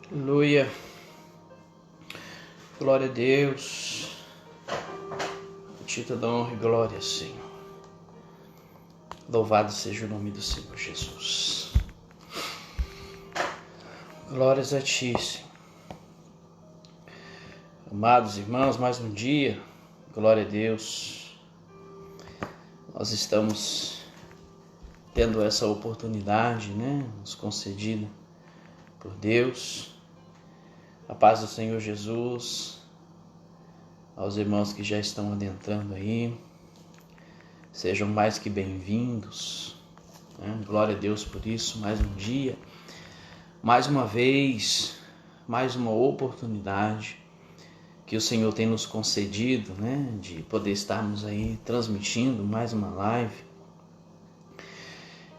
Aleluia, glória a Deus, título da honra e glória, Senhor. Louvado seja o nome do Senhor Jesus. Glórias a Ti, Senhor. Amados irmãos, mais um dia, glória a Deus. Nós estamos tendo essa oportunidade, nos concedida por Deus. A paz do Senhor Jesus, aos irmãos que já estão adentrando aí, sejam mais que bem-vindos, Glória a Deus por isso, mais um dia, mais uma vez, mais uma oportunidade que o Senhor tem nos concedido, de poder estarmos aí transmitindo mais uma live.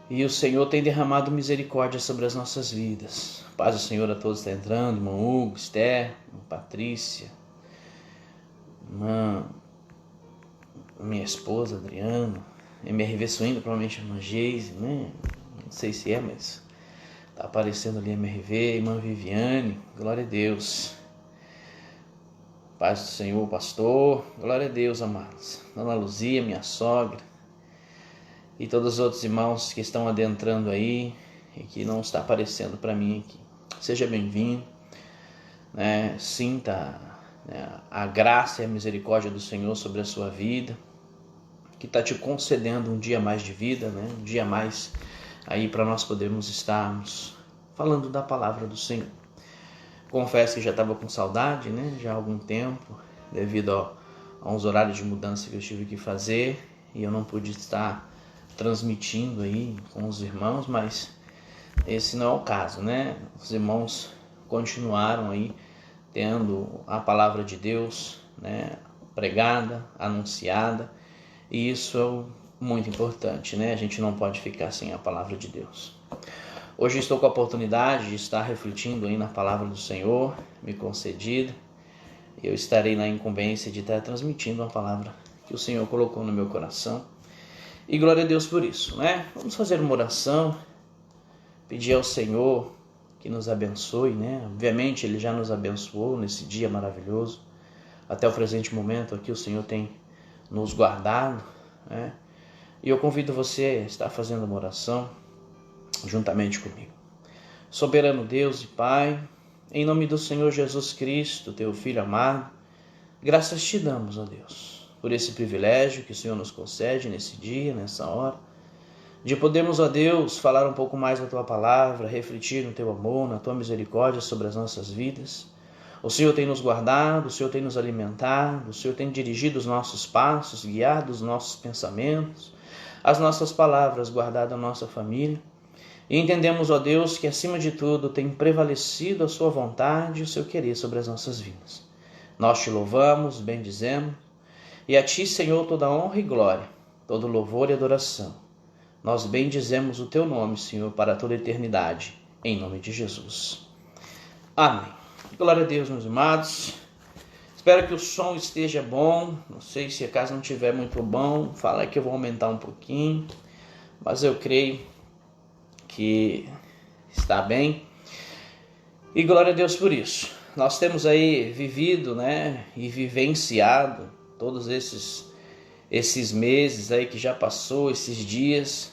E o Senhor tem derramado misericórdia sobre as nossas vidas. Paz do Senhor a todos que estão entrando, irmão Hugo, Esther, irmã Patrícia, minha esposa Adriana, MRV Suíno, provavelmente a irmã Geise, não sei se é, mas está aparecendo ali MRV, irmã Viviane, glória a Deus. Paz do Senhor, pastor, glória a Deus, amados. Dona Luzia, minha sogra, e todos os outros irmãos que estão adentrando aí e que não está aparecendo para mim aqui. Seja bem-vindo, sinta a graça e a misericórdia do Senhor sobre a sua vida, que está te concedendo um dia mais de vida, um dia mais aí para nós podermos estarmos falando da palavra do Senhor. Confesso que já estava com saudade, já há algum tempo, devido a uns horários de mudança que eu tive que fazer, e eu não pude estar transmitindo aí com os irmãos, mas esse não é o caso, Os irmãos continuaram aí tendo a palavra de Deus, pregada, anunciada, e isso é muito importante, A gente não pode ficar sem a palavra de Deus. Hoje estou com a oportunidade de estar refletindo aí na palavra do Senhor, me concedida, e eu estarei na incumbência de estar transmitindo a palavra que o Senhor colocou no meu coração. E glória a Deus por isso, Vamos fazer uma oração, pedir ao Senhor que nos abençoe, Obviamente Ele já nos abençoou nesse dia maravilhoso. Até o presente momento aqui o Senhor tem nos guardado, E eu convido você a estar fazendo uma oração juntamente comigo. Soberano Deus e Pai, em nome do Senhor Jesus Cristo, Teu Filho amado, graças te damos, ó Deus, por esse privilégio que o Senhor nos concede nesse dia, nessa hora, de podermos, ó Deus, falar um pouco mais da Tua palavra, refletir no Teu amor, na Tua misericórdia sobre as nossas vidas. O Senhor tem nos guardado, o Senhor tem nos alimentado, o Senhor tem dirigido os nossos passos, guiado os nossos pensamentos, as nossas palavras, guardado a nossa família. E entendemos, ó Deus, que acima de tudo tem prevalecido a Sua vontade e o Seu querer sobre as nossas vidas. Nós te louvamos, bendizemos, e a Ti, Senhor, toda honra e glória, todo louvor e adoração. Nós bendizemos o Teu nome, Senhor, para toda a eternidade, em nome de Jesus. Amém. Glória a Deus, meus amados. Espero que o som esteja bom. Não sei se a casa não estiver muito bom, fala que eu vou aumentar um pouquinho, mas eu creio que está bem. E glória a Deus por isso. Nós temos aí vivido, e vivenciado todos esses meses aí que já passou, esses dias,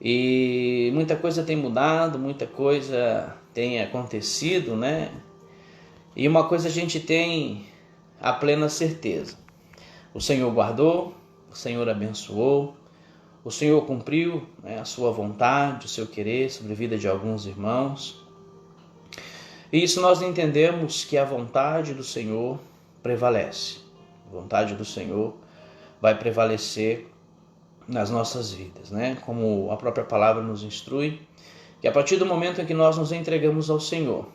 e muita coisa tem mudado, muita coisa tem acontecido, E uma coisa a gente tem a plena certeza: o Senhor guardou, o Senhor abençoou, o Senhor cumpriu a Sua vontade, o Seu querer sobre a vida de alguns irmãos. E isso nós entendemos que a vontade do Senhor prevalece. A vontade do Senhor vai prevalecer nas nossas vidas, Como a própria palavra nos instrui, que a partir do momento em que nós nos entregamos ao Senhor,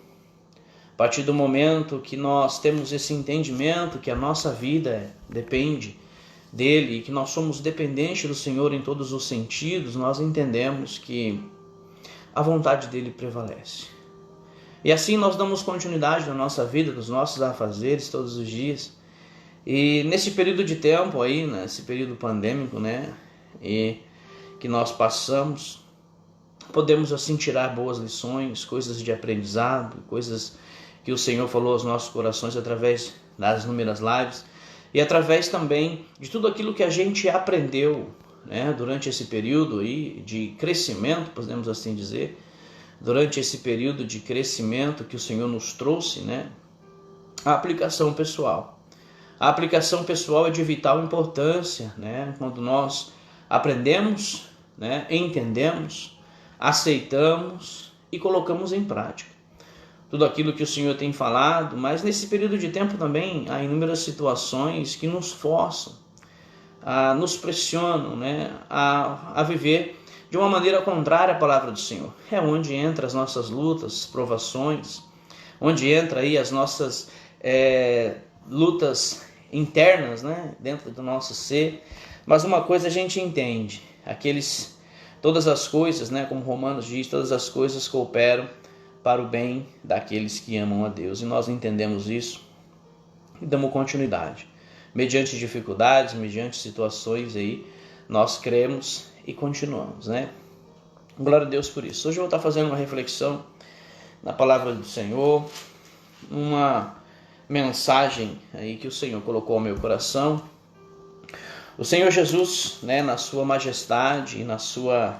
a partir do momento que nós temos esse entendimento que a nossa vida depende dEle e que nós somos dependentes do Senhor em todos os sentidos, nós entendemos que a vontade dEle prevalece. E assim nós damos continuidade na nossa vida, nos nossos afazeres todos os dias. E nesse período de tempo aí, nesse período pandêmico, e que nós passamos, podemos assim tirar boas lições, coisas de aprendizado, coisas que o Senhor falou aos nossos corações através das inúmeras lives e através também de tudo aquilo que a gente aprendeu, né, durante esse período aí de crescimento, podemos assim dizer, durante esse período de crescimento que o Senhor nos trouxe, né, a aplicação pessoal. A aplicação pessoal é de vital importância, né, quando nós aprendemos, né, entendemos, aceitamos e colocamos em prática tudo aquilo que o Senhor tem falado, mas nesse período de tempo também há inúmeras situações que nos forçam, nos pressionam, né, a viver de uma maneira contrária à palavra do Senhor. É onde entra as nossas lutas, provações, onde entra aí as nossas lutas internas, né, dentro do nosso ser. Mas uma coisa a gente entende, todas as coisas, né, como Romanos diz, todas as coisas cooperam para o bem daqueles que amam a Deus. E nós entendemos isso e damos continuidade. Mediante dificuldades, mediante situações aí, nós cremos e continuamos, né? Glória a Deus por isso. Hoje eu vou estar fazendo uma reflexão na palavra do Senhor, uma mensagem aí que o Senhor colocou ao meu coração. O Senhor Jesus, né, na sua majestade e na sua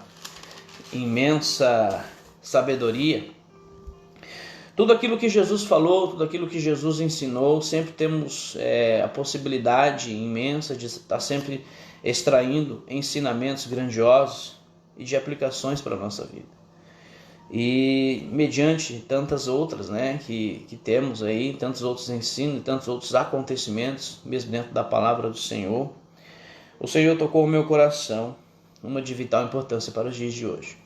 imensa sabedoria, tudo aquilo que Jesus falou, tudo aquilo que Jesus ensinou, sempre temos a possibilidade imensa de estar sempre extraindo ensinamentos grandiosos e de aplicações para a nossa vida. E mediante tantas outras, né, que temos aí, tantos outros ensinos, tantos outros acontecimentos, mesmo dentro da palavra do Senhor, o Senhor tocou o meu coração, uma de vital importância para os dias de hoje.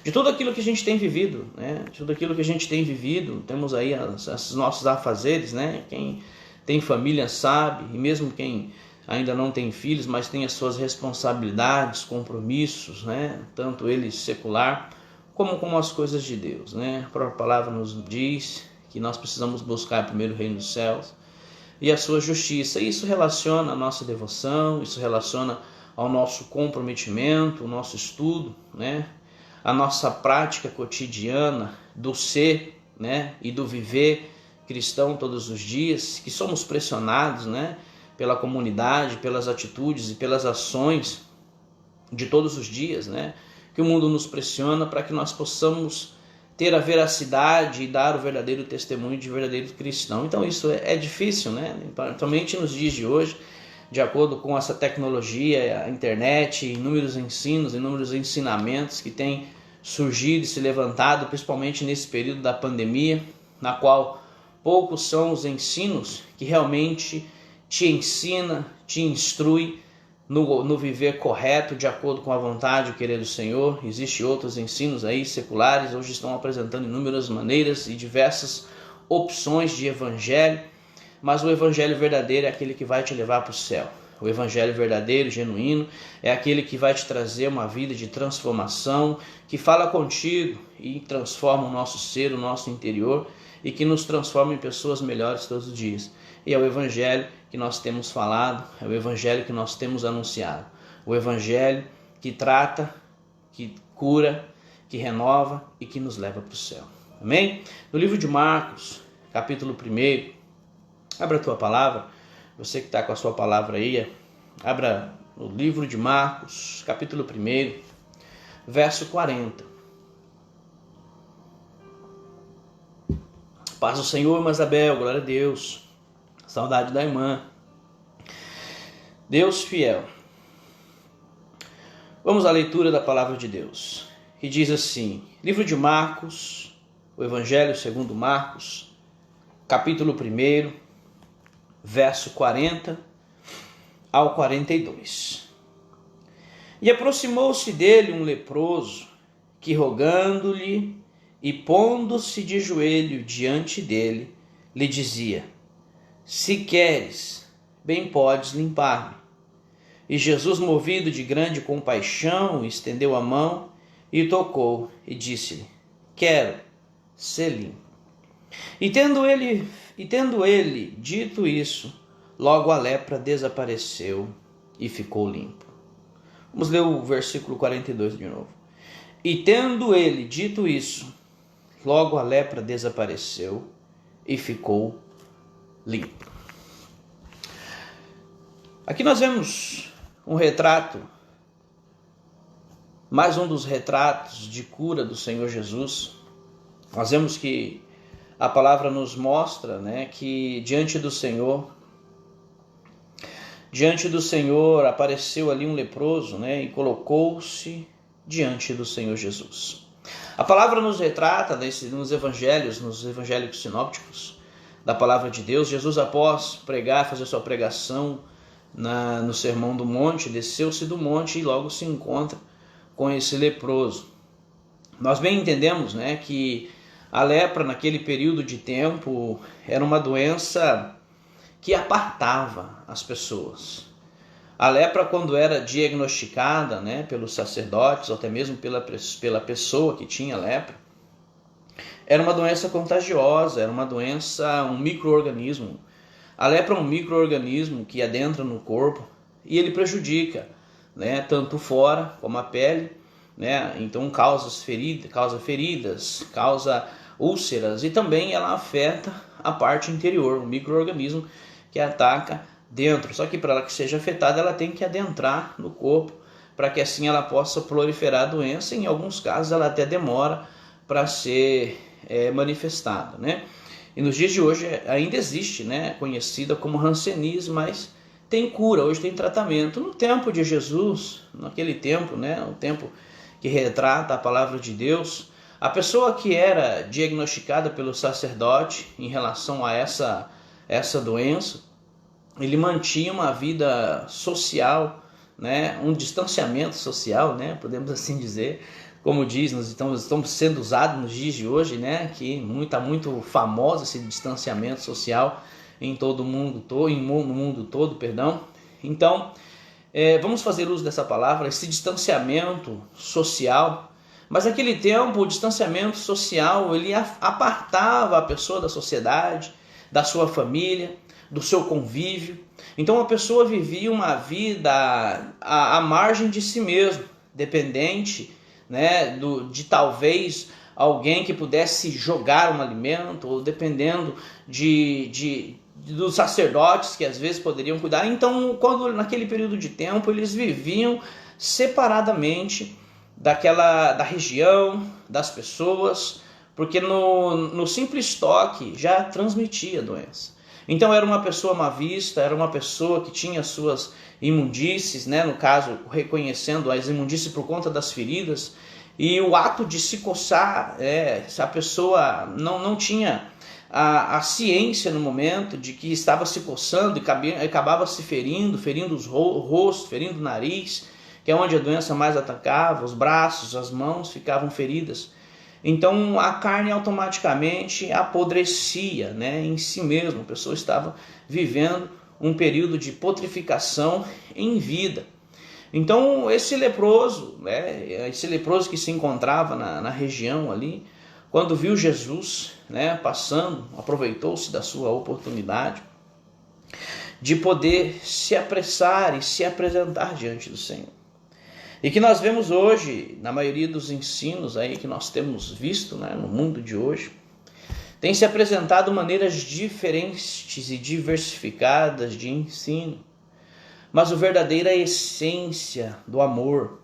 De tudo aquilo que a gente tem vivido, né? De tudo aquilo que a gente tem vivido, temos aí os nossos afazeres, né? Quem tem família sabe, e mesmo quem ainda não tem filhos, mas tem as suas responsabilidades, compromissos, né? Tanto ele secular, como com as coisas de Deus, né? A própria palavra nos diz que nós precisamos buscar primeiro o reino dos céus e a sua justiça. Isso relaciona a nossa devoção, isso relaciona ao nosso comprometimento, o nosso estudo, né? A nossa prática cotidiana do ser, né, e do viver cristão todos os dias, que somos pressionados, né, pela comunidade, pelas atitudes e pelas ações de todos os dias, né, que o mundo nos pressiona para que nós possamos ter a veracidade e dar o verdadeiro testemunho de verdadeiro cristão. Então isso é difícil, né, principalmente nos dias de hoje, de acordo com essa tecnologia, a internet, inúmeros ensinos, inúmeros ensinamentos que têm surgido e se levantado, principalmente nesse período da pandemia, na qual poucos são os ensinos que realmente te ensina, te instrui no viver correto, de acordo com a vontade e o querer do Senhor. Existem outros ensinos aí seculares, hoje estão apresentando inúmeras maneiras e diversas opções de evangelho, mas o evangelho verdadeiro é aquele que vai te levar para o céu. O evangelho verdadeiro, genuíno, é aquele que vai te trazer uma vida de transformação, que fala contigo e transforma o nosso ser, o nosso interior, e que nos transforma em pessoas melhores todos os dias. E é o evangelho que nós temos falado, é o evangelho que nós temos anunciado. O evangelho que trata, que cura, que renova e que nos leva para o céu. Amém? No livro de Marcos, capítulo 1, abra a tua palavra, você que está com a sua palavra aí, abra o livro de Marcos, capítulo 1, verso 40. Paz do Senhor, Masabel, glória a Deus, saudade da irmã. Deus fiel. Vamos à leitura da palavra de Deus, que diz assim, livro de Marcos, o Evangelho segundo Marcos, capítulo 1, verso 40 ao 42. E aproximou-se dele um leproso, que rogando-lhe e pondo-se de joelho diante dele, lhe dizia, se queres, bem podes limpar-me. E Jesus, movido de grande compaixão, estendeu a mão e tocou, e disse-lhe, quero, ser limpo. E tendo ele dito isso, logo a lepra desapareceu e ficou limpo. Vamos ler o versículo 42 de novo. E tendo ele dito isso, logo a lepra desapareceu e ficou limpo. Aqui nós vemos um retrato, mais um dos retratos de cura do Senhor Jesus. Nós vemos que a palavra nos mostra, né, que diante do Senhor apareceu ali um leproso, né, e colocou-se diante do Senhor Jesus. A palavra nos retrata nos evangelhos sinópticos da palavra de Deus. Jesus, após fazer sua pregação no Sermão do Monte, desceu-se do monte e logo se encontra com esse leproso. Nós bem entendemos, né, que a lepra naquele período de tempo era uma doença que apartava as pessoas. A lepra, quando era diagnosticada, né, pelos sacerdotes, ou até mesmo pela pessoa que tinha lepra, era uma doença contagiosa, era uma doença, um micro-organismo. A lepra é um micro-organismo que adentra no corpo e ele prejudica, né, tanto fora como a pele, né, então causa feridas, causa úlceras, e também ela afeta a parte interior, o micro-organismo que ataca dentro. Só que para ela que seja afetada, ela tem que adentrar no corpo, para que assim ela possa proliferar a doença. Em alguns casos ela até demora para ser manifestada, né? E nos dias de hoje ainda existe, né, conhecida como hanseníase, mas tem cura, hoje tem tratamento. No tempo de Jesus, naquele tempo, né, o tempo que retrata a palavra de Deus, a pessoa que era diagnosticada pelo sacerdote em relação a essa doença, ele mantinha uma vida social, né, um distanciamento social, né, podemos assim dizer, como diz, nós estamos sendo usados nos dias de hoje, né, que está muito famoso esse distanciamento social em todo o mundo, no mundo todo, perdão. Então, vamos fazer uso dessa palavra, esse distanciamento social. Mas naquele tempo, o distanciamento social, ele apartava a pessoa da sociedade, da sua família, do seu convívio. Então a pessoa vivia uma vida à margem de si mesmo, dependente, né, de talvez alguém que pudesse jogar um alimento, ou dependendo dos sacerdotes que às vezes poderiam cuidar. Então, naquele período de tempo, eles viviam separadamente da região, das pessoas, porque no simples toque já transmitia a doença. Então era uma pessoa má vista, era uma pessoa que tinha suas imundícies, né? No caso, reconhecendo as imundícies por conta das feridas, e o ato de se coçar, se a pessoa não tinha a ciência no momento de que estava se coçando e acabava se ferindo o rosto, ferindo o nariz, que é onde a doença mais atacava, os braços, as mãos ficavam feridas. Então a carne automaticamente apodrecia, né, em si mesmo. A pessoa estava vivendo um período de putrificação em vida. Então esse leproso que se encontrava na região ali, quando viu Jesus, né, passando, aproveitou-se da sua oportunidade de poder se apressar e se apresentar diante do Senhor. E que nós vemos hoje, na maioria dos ensinos aí que nós temos visto, né, no mundo de hoje, tem se apresentado maneiras diferentes e diversificadas de ensino. Mas a verdadeira essência do amor,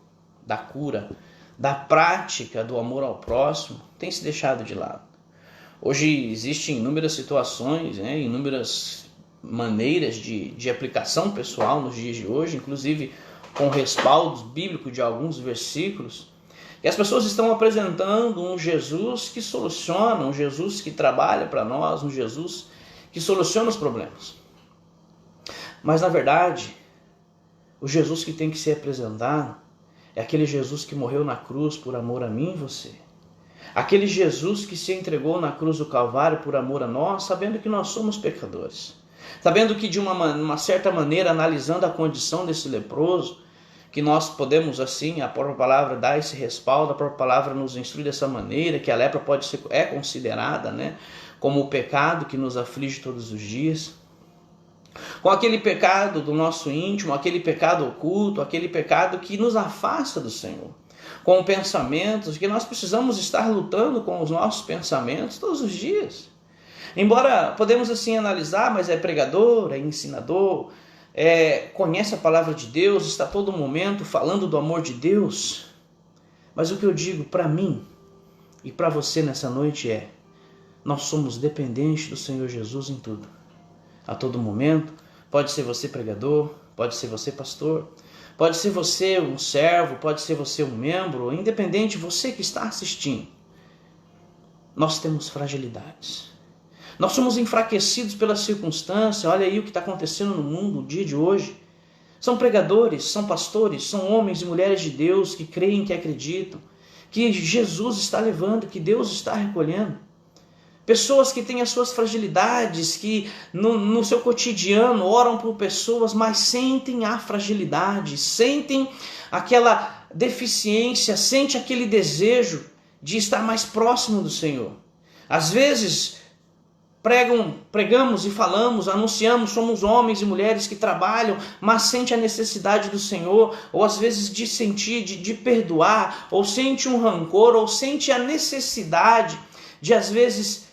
da cura, da prática do amor ao próximo, tem se deixado de lado. Hoje existem inúmeras situações, né, inúmeras maneiras de aplicação pessoal nos dias de hoje, inclusive com respaldos bíblicos de alguns versículos, e as pessoas estão apresentando um Jesus que soluciona, um Jesus que trabalha para nós, um Jesus que soluciona os problemas. Mas na verdade, o Jesus que tem que ser apresentado é aquele Jesus que morreu na cruz por amor a mim e você. Aquele Jesus que se entregou na cruz do Calvário por amor a nós, sabendo que nós somos pecadores. Sabendo que de uma certa maneira, analisando a condição desse leproso, que nós podemos assim, a própria palavra dá esse respaldo, a própria palavra nos instrui dessa maneira, que a lepra é considerada, né, como o pecado que nos aflige todos os dias. Com aquele pecado do nosso íntimo, aquele pecado oculto, aquele pecado que nos afasta do Senhor. com pensamentos, que nós precisamos estar lutando com os nossos pensamentos todos os dias. Embora podemos assim analisar, mas é pregador, é ensinador, conhece a palavra de Deus, está a todo momento falando do amor de Deus. Mas o que eu digo para mim e para você nessa noite é: nós somos dependentes do Senhor Jesus em tudo. A todo momento, pode ser você pregador, pode ser você pastor, pode ser você um servo, pode ser você um membro, independente, você que está assistindo. Nós temos fragilidades. Nós somos enfraquecidos pela circunstância. Olha aí o que está acontecendo no mundo, no dia de hoje. São pregadores, são pastores, são homens e mulheres de Deus que creem, que acreditam, que Jesus está levando, que Deus está recolhendo. Pessoas que têm as suas fragilidades, que no seu cotidiano oram por pessoas, mas sentem a fragilidade, sentem aquela deficiência, sentem aquele desejo de estar mais próximo do Senhor. Às vezes pregamos e falamos, anunciamos, somos homens e mulheres que trabalham, mas sente a necessidade do Senhor, ou às vezes de sentir, de perdoar, ou sente um rancor, ou sente a necessidade de às vezes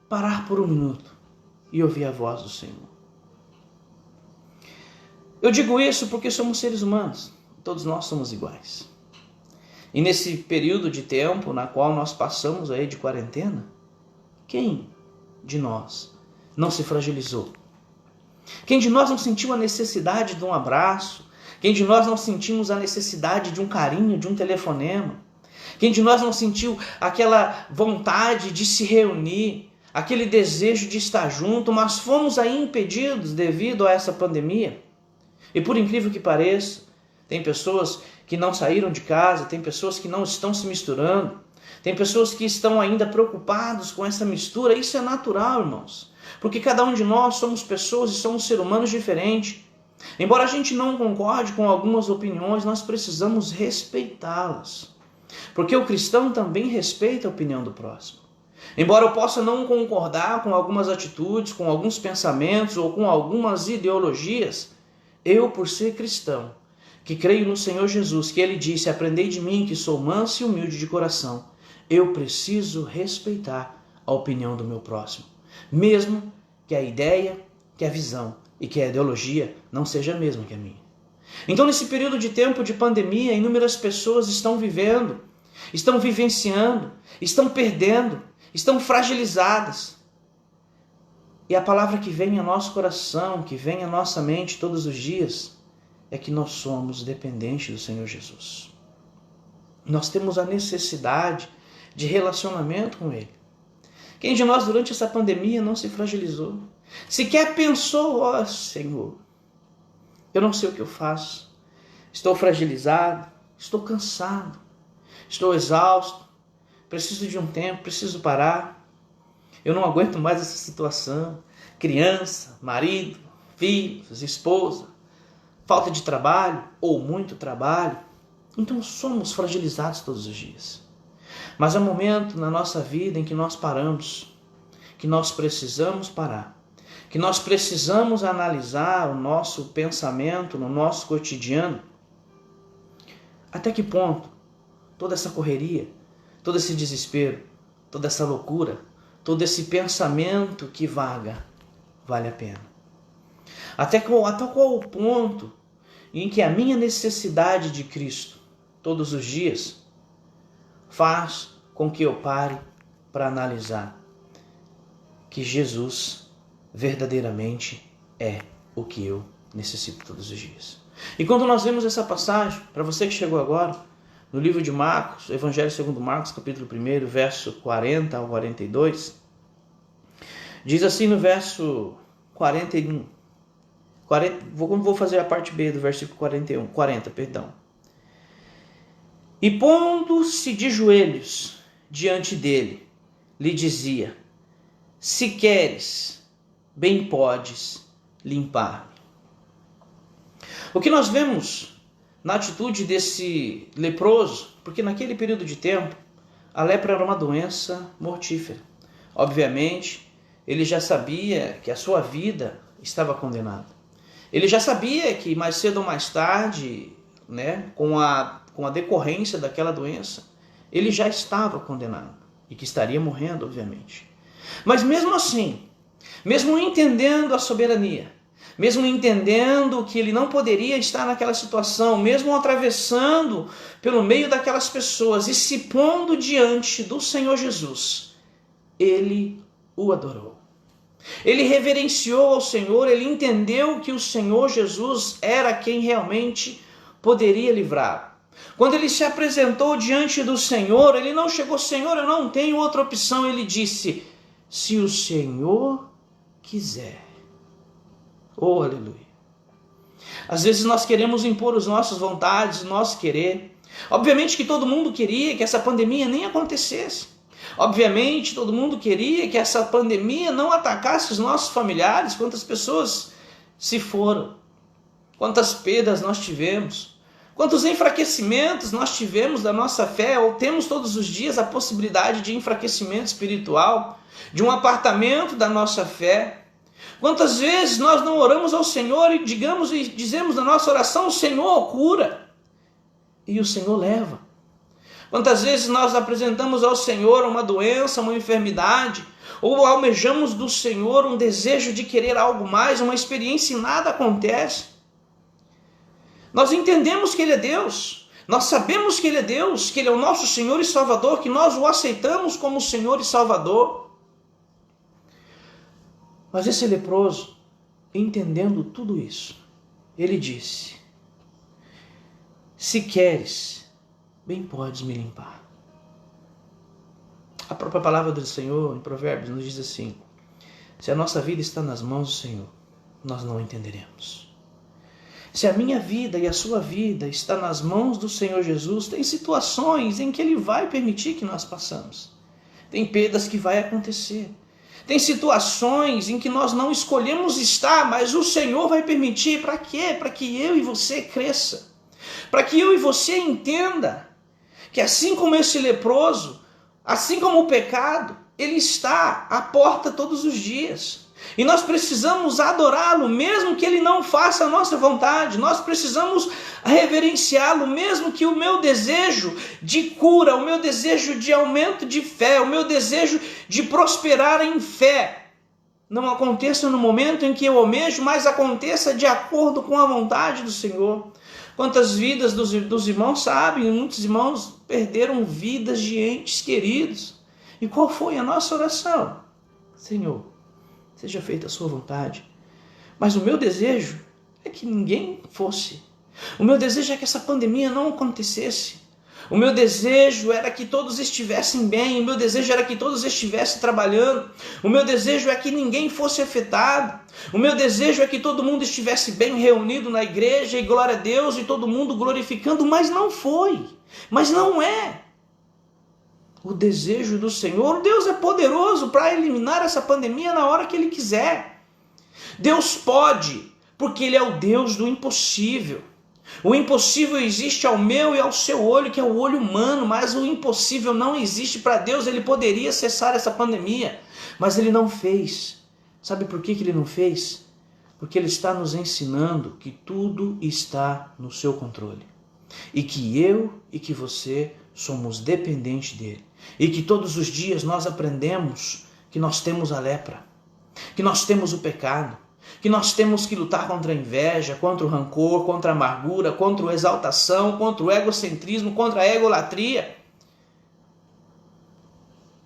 parar por um minuto e ouvir a voz do Senhor. Eu digo isso porque somos seres humanos, todos nós somos iguais. E nesse período de tempo na qual nós passamos aí de quarentena, quem de nós não se fragilizou? Quem de nós não sentiu a necessidade de um abraço? Quem de nós não sentimos a necessidade de um carinho, de um telefonema? Quem de nós não sentiu aquela vontade de se reunir, aquele desejo de estar junto, mas fomos aí impedidos devido a essa pandemia? E por incrível que pareça, tem pessoas que não saíram de casa, tem pessoas que não estão se misturando, tem pessoas que estão ainda preocupados com essa mistura. Isso é natural, irmãos, porque cada um de nós somos pessoas e somos seres humanos diferentes. Embora a gente não concorde com algumas opiniões, nós precisamos respeitá-las, porque o cristão também respeita a opinião do próximo. Embora eu possa não concordar com algumas atitudes, com alguns pensamentos ou com algumas ideologias, eu, por ser cristão, que creio no Senhor Jesus, que Ele disse: aprendei de mim que sou manso e humilde de coração, eu preciso respeitar a opinião do meu próximo, mesmo que a ideia, que a visão e que a ideologia não seja a mesma que a minha. Então, nesse período de tempo de pandemia, inúmeras pessoas estão vivendo, estão vivenciando, estão perdendo, estão fragilizadas. E a palavra que vem ao nosso coração, que vem à nossa mente todos os dias, é que nós somos dependentes do Senhor Jesus. Nós temos a necessidade de relacionamento com Ele. Quem de nós durante essa pandemia não se fragilizou? Sequer pensou: ó Senhor, eu não sei o que eu faço, estou fragilizado, estou cansado, estou exausto, preciso de um tempo, preciso parar, eu não aguento mais essa situação. Criança, marido, filhos, esposa, falta de trabalho ou muito trabalho. Então somos fragilizados todos os dias. Mas há um momento na nossa vida em que nós paramos, que nós precisamos parar, que nós precisamos analisar o nosso pensamento no nosso cotidiano. Até que ponto toda essa correria, todo esse desespero, toda essa loucura, todo esse pensamento que vaga, vale a pena? Até qual o ponto em que a minha necessidade de Cristo todos os dias faz com que eu pare para analisar que Jesus verdadeiramente é o que eu necessito todos os dias. E quando nós vemos essa passagem, para você que chegou agora, no livro de Marcos, Evangelho segundo Marcos, capítulo 1, verso 40 ao 42, diz assim no verso 41, vou fazer a parte B do versículo 40. E pondo-se de joelhos diante dele, lhe dizia: se queres, bem podes limpar-me. O que nós vemos na atitude desse leproso, porque naquele período de tempo, a lepra era uma doença mortífera. Obviamente, ele já sabia que a sua vida estava condenada. Ele já sabia que mais cedo ou mais tarde, com a com a decorrência daquela doença, ele já estava condenado e que estaria morrendo, obviamente. Mas mesmo assim, mesmo entendendo a soberania, mesmo entendendo que ele não poderia estar naquela situação, mesmo atravessando pelo meio daquelas pessoas e se pondo diante do Senhor Jesus, ele o adorou. Ele reverenciou ao Senhor, ele entendeu que o Senhor Jesus era quem realmente poderia livrar. Quando ele se apresentou diante do Senhor, ele não chegou, Senhor, eu não tenho outra opção. Ele disse, se o Senhor quiser. Oh, aleluia. Às vezes nós queremos impor as nossas vontades, nosso querer. Obviamente que todo mundo queria que essa pandemia nem acontecesse. Obviamente todo mundo queria que essa pandemia não atacasse os nossos familiares. Quantas pessoas se foram? Quantas perdas nós tivemos? Quantos enfraquecimentos nós tivemos da nossa fé, ou temos todos os dias a possibilidade de enfraquecimento espiritual, de um apartamento da nossa fé. Quantas vezes nós não oramos ao Senhor e dizemos na nossa oração, o Senhor cura, e o Senhor leva. Quantas vezes nós apresentamos ao Senhor uma doença, uma enfermidade, ou almejamos do Senhor um desejo de querer algo mais, uma experiência e nada acontece. Nós entendemos que Ele é Deus, nós sabemos que Ele é Deus, que Ele é o nosso Senhor e Salvador, que nós o aceitamos como Senhor e Salvador. Mas esse leproso, entendendo tudo isso, ele disse, se queres, bem podes me limpar. A própria palavra do Senhor, em Provérbios, nos diz assim, se a nossa vida está nas mãos do Senhor, nós não entenderemos. Se a minha vida e a sua vida está nas mãos do Senhor Jesus, tem situações em que Ele vai permitir que nós passamos. Tem perdas que vai acontecer. Tem situações em que nós não escolhemos estar, mas o Senhor vai permitir. Para quê? Para que eu e você cresça. Para que eu e você entenda que assim como esse leproso, assim como o pecado, ele está à porta todos os dias. E nós precisamos adorá-lo, mesmo que ele não faça a nossa vontade. Nós precisamos reverenciá-lo, mesmo que o meu desejo de cura, o meu desejo de aumento de fé, o meu desejo de prosperar em fé, não aconteça no momento em que eu almejo, mas aconteça de acordo com a vontade do Senhor. Quantas vidas dos irmãos sabem, muitos irmãos perderam vidas de entes queridos. E qual foi a nossa oração? Senhor, seja feita a sua vontade. Mas o meu desejo é que ninguém fosse. O meu desejo é que essa pandemia não acontecesse. O meu desejo era que todos estivessem bem. O meu desejo era que todos estivessem trabalhando. O meu desejo é que ninguém fosse afetado. O meu desejo é que todo mundo estivesse bem reunido na igreja e glória a Deus e todo mundo glorificando. Mas não foi. Mas não é. O desejo do Senhor, Deus é poderoso para eliminar essa pandemia na hora que Ele quiser. Deus pode, porque Ele é o Deus do impossível. O impossível existe ao meu e ao seu olho, que é o olho humano, mas o impossível não existe para Deus. Ele poderia cessar essa pandemia, mas Ele não fez. Sabe por que Ele não fez? Porque Ele está nos ensinando que tudo está no seu controle. E que eu e que você somos dependentes dEle. E que todos os dias nós aprendemos que nós temos a lepra, que nós temos o pecado, que nós temos que lutar contra a inveja, contra o rancor, contra a amargura, contra a exaltação, contra o egocentrismo, contra a egolatria,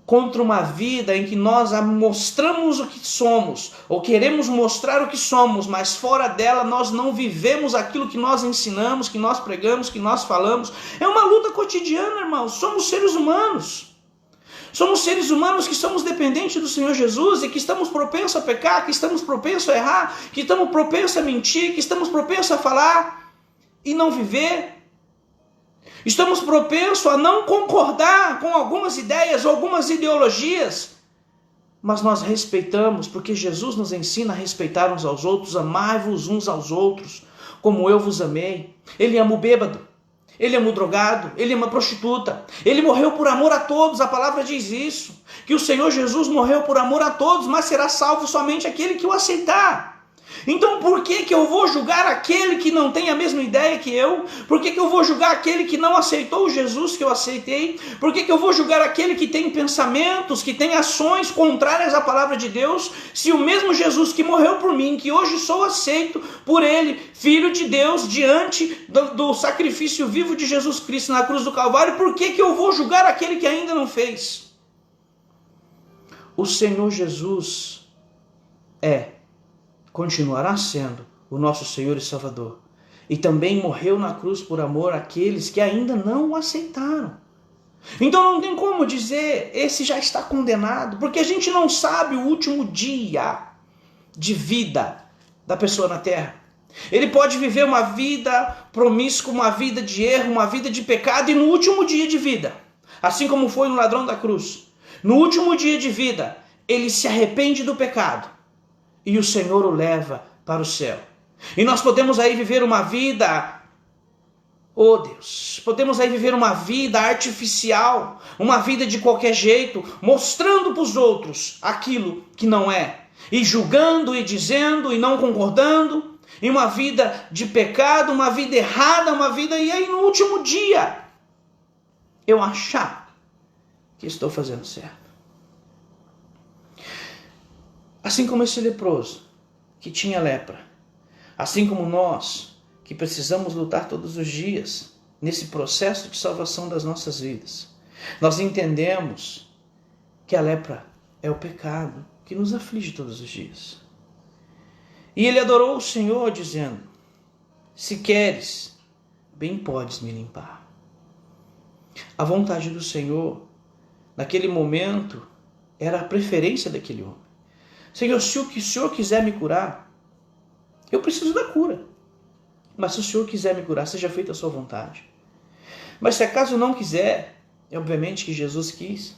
contra uma vida em que nós mostramos o que somos, ou queremos mostrar o que somos, mas fora dela nós não vivemos aquilo que nós ensinamos, que nós pregamos, que nós falamos. É uma luta cotidiana, irmãos. Somos seres humanos. Somos seres humanos que somos dependentes do Senhor Jesus e que estamos propensos a pecar, que estamos propensos a errar, que estamos propensos a mentir, que estamos propensos a falar e não viver. Estamos propensos a não concordar com algumas ideias ou algumas ideologias, mas nós respeitamos, porque Jesus nos ensina a respeitar uns aos outros, amai-vos uns aos outros, como eu vos amei. Ele ama o bêbado, ele ama o drogado, ele ama a prostituta, ele morreu por amor a todos, a palavra diz isso, que o Senhor Jesus morreu por amor a todos, mas será salvo somente aquele que o aceitar. Então por que eu vou julgar aquele que não tem a mesma ideia que eu? Por que eu vou julgar aquele que não aceitou o Jesus que eu aceitei? Por que eu vou julgar aquele que tem pensamentos, que tem ações contrárias à palavra de Deus? Se o mesmo Jesus que morreu por mim, que hoje sou aceito por ele, Filho de Deus, diante do sacrifício vivo de Jesus Cristo na cruz do Calvário, por que eu vou julgar aquele que ainda não fez? O Senhor Jesus continuará sendo o nosso Senhor e Salvador. E também morreu na cruz por amor àqueles que ainda não o aceitaram. Então não tem como dizer, esse já está condenado, porque a gente não sabe o último dia de vida da pessoa na terra. Ele pode viver uma vida promíscua, uma vida de erro, uma vida de pecado, e no último dia de vida, assim como foi no ladrão da cruz, no último dia de vida, ele se arrepende do pecado e o Senhor o leva para o céu. E nós podemos aí viver uma vida, oh Deus, podemos aí viver uma vida artificial, uma vida de qualquer jeito, mostrando para os outros aquilo que não é, e julgando e dizendo e não concordando, e uma vida de pecado, uma vida errada, uma vida, e aí no último dia, eu achar que estou fazendo certo. Assim como esse leproso que tinha lepra, assim como nós que precisamos lutar todos os dias nesse processo de salvação das nossas vidas, nós entendemos que a lepra é o pecado que nos aflige todos os dias. E ele adorou o Senhor dizendo, se queres, bem podes me limpar. A vontade do Senhor, naquele momento, era a preferência daquele homem. Senhor, se o Senhor quiser me curar, eu preciso da cura. Mas se o Senhor quiser me curar, seja feita a sua vontade. Mas se acaso não quiser, é obviamente que Jesus quis.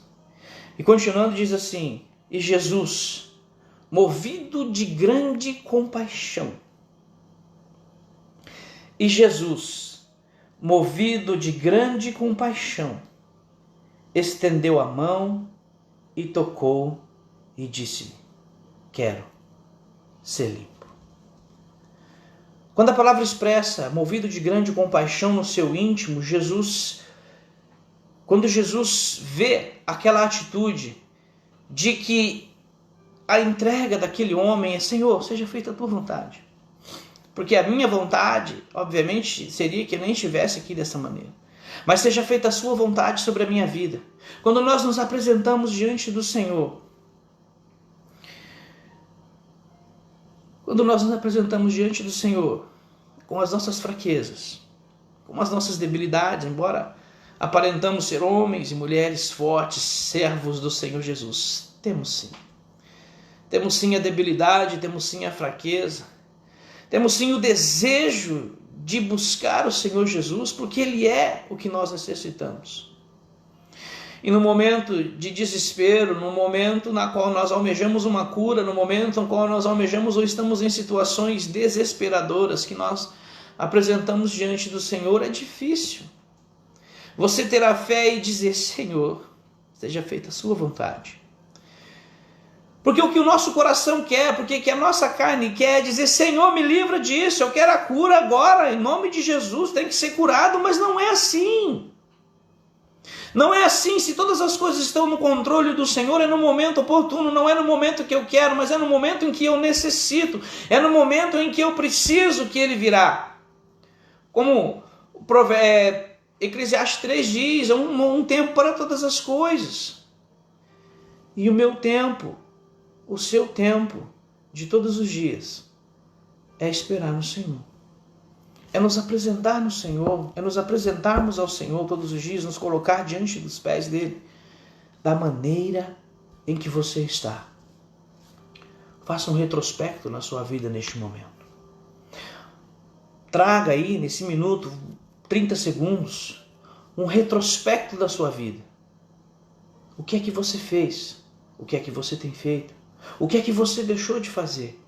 E continuando diz assim, e Jesus, movido de grande compaixão. E Jesus, movido de grande compaixão, estendeu a mão e tocou e disse-lhe, quero ser limpo. Quando a palavra expressa, movido de grande compaixão no seu íntimo, quando Jesus vê aquela atitude de que a entrega daquele homem é, Senhor, seja feita a tua vontade. Porque a minha vontade, obviamente, seria que eu nem estivesse aqui dessa maneira. Mas seja feita a sua vontade sobre a minha vida. Quando nós nos apresentamos diante do Senhor, com as nossas fraquezas, com as nossas debilidades, embora aparentamos ser homens e mulheres fortes, servos do Senhor Jesus, temos sim. Temos sim a debilidade, temos sim a fraqueza, temos sim o desejo de buscar o Senhor Jesus, porque Ele é o que nós necessitamos. E no momento de desespero, no momento na qual nós almejamos uma cura, no momento no qual nós almejamos ou estamos em situações desesperadoras que nós apresentamos diante do Senhor, é difícil. Você ter a fé e dizer, Senhor, seja feita a sua vontade. Porque o que o nosso coração quer, porque que a nossa carne quer é dizer, Senhor, me livra disso, eu quero a cura agora, em nome de Jesus, tem que ser curado, mas não é assim. Não é assim, se todas as coisas estão no controle do Senhor, é no momento oportuno, não é no momento que eu quero, mas é no momento em que eu necessito, é no momento em que eu preciso que Ele virá. Como o Eclesiastes 3 diz, é um tempo para todas as coisas. E o meu tempo, o seu tempo, de todos os dias, é esperar no Senhor. É nos apresentar no Senhor, é nos apresentarmos ao Senhor todos os dias, nos colocar diante dos pés dEle, da maneira em que você está. Faça um retrospecto na sua vida neste momento. Traga aí, nesse minuto, 30 segundos, um retrospecto da sua vida. O que é que você fez? O que é que você tem feito? O que é que você deixou de fazer?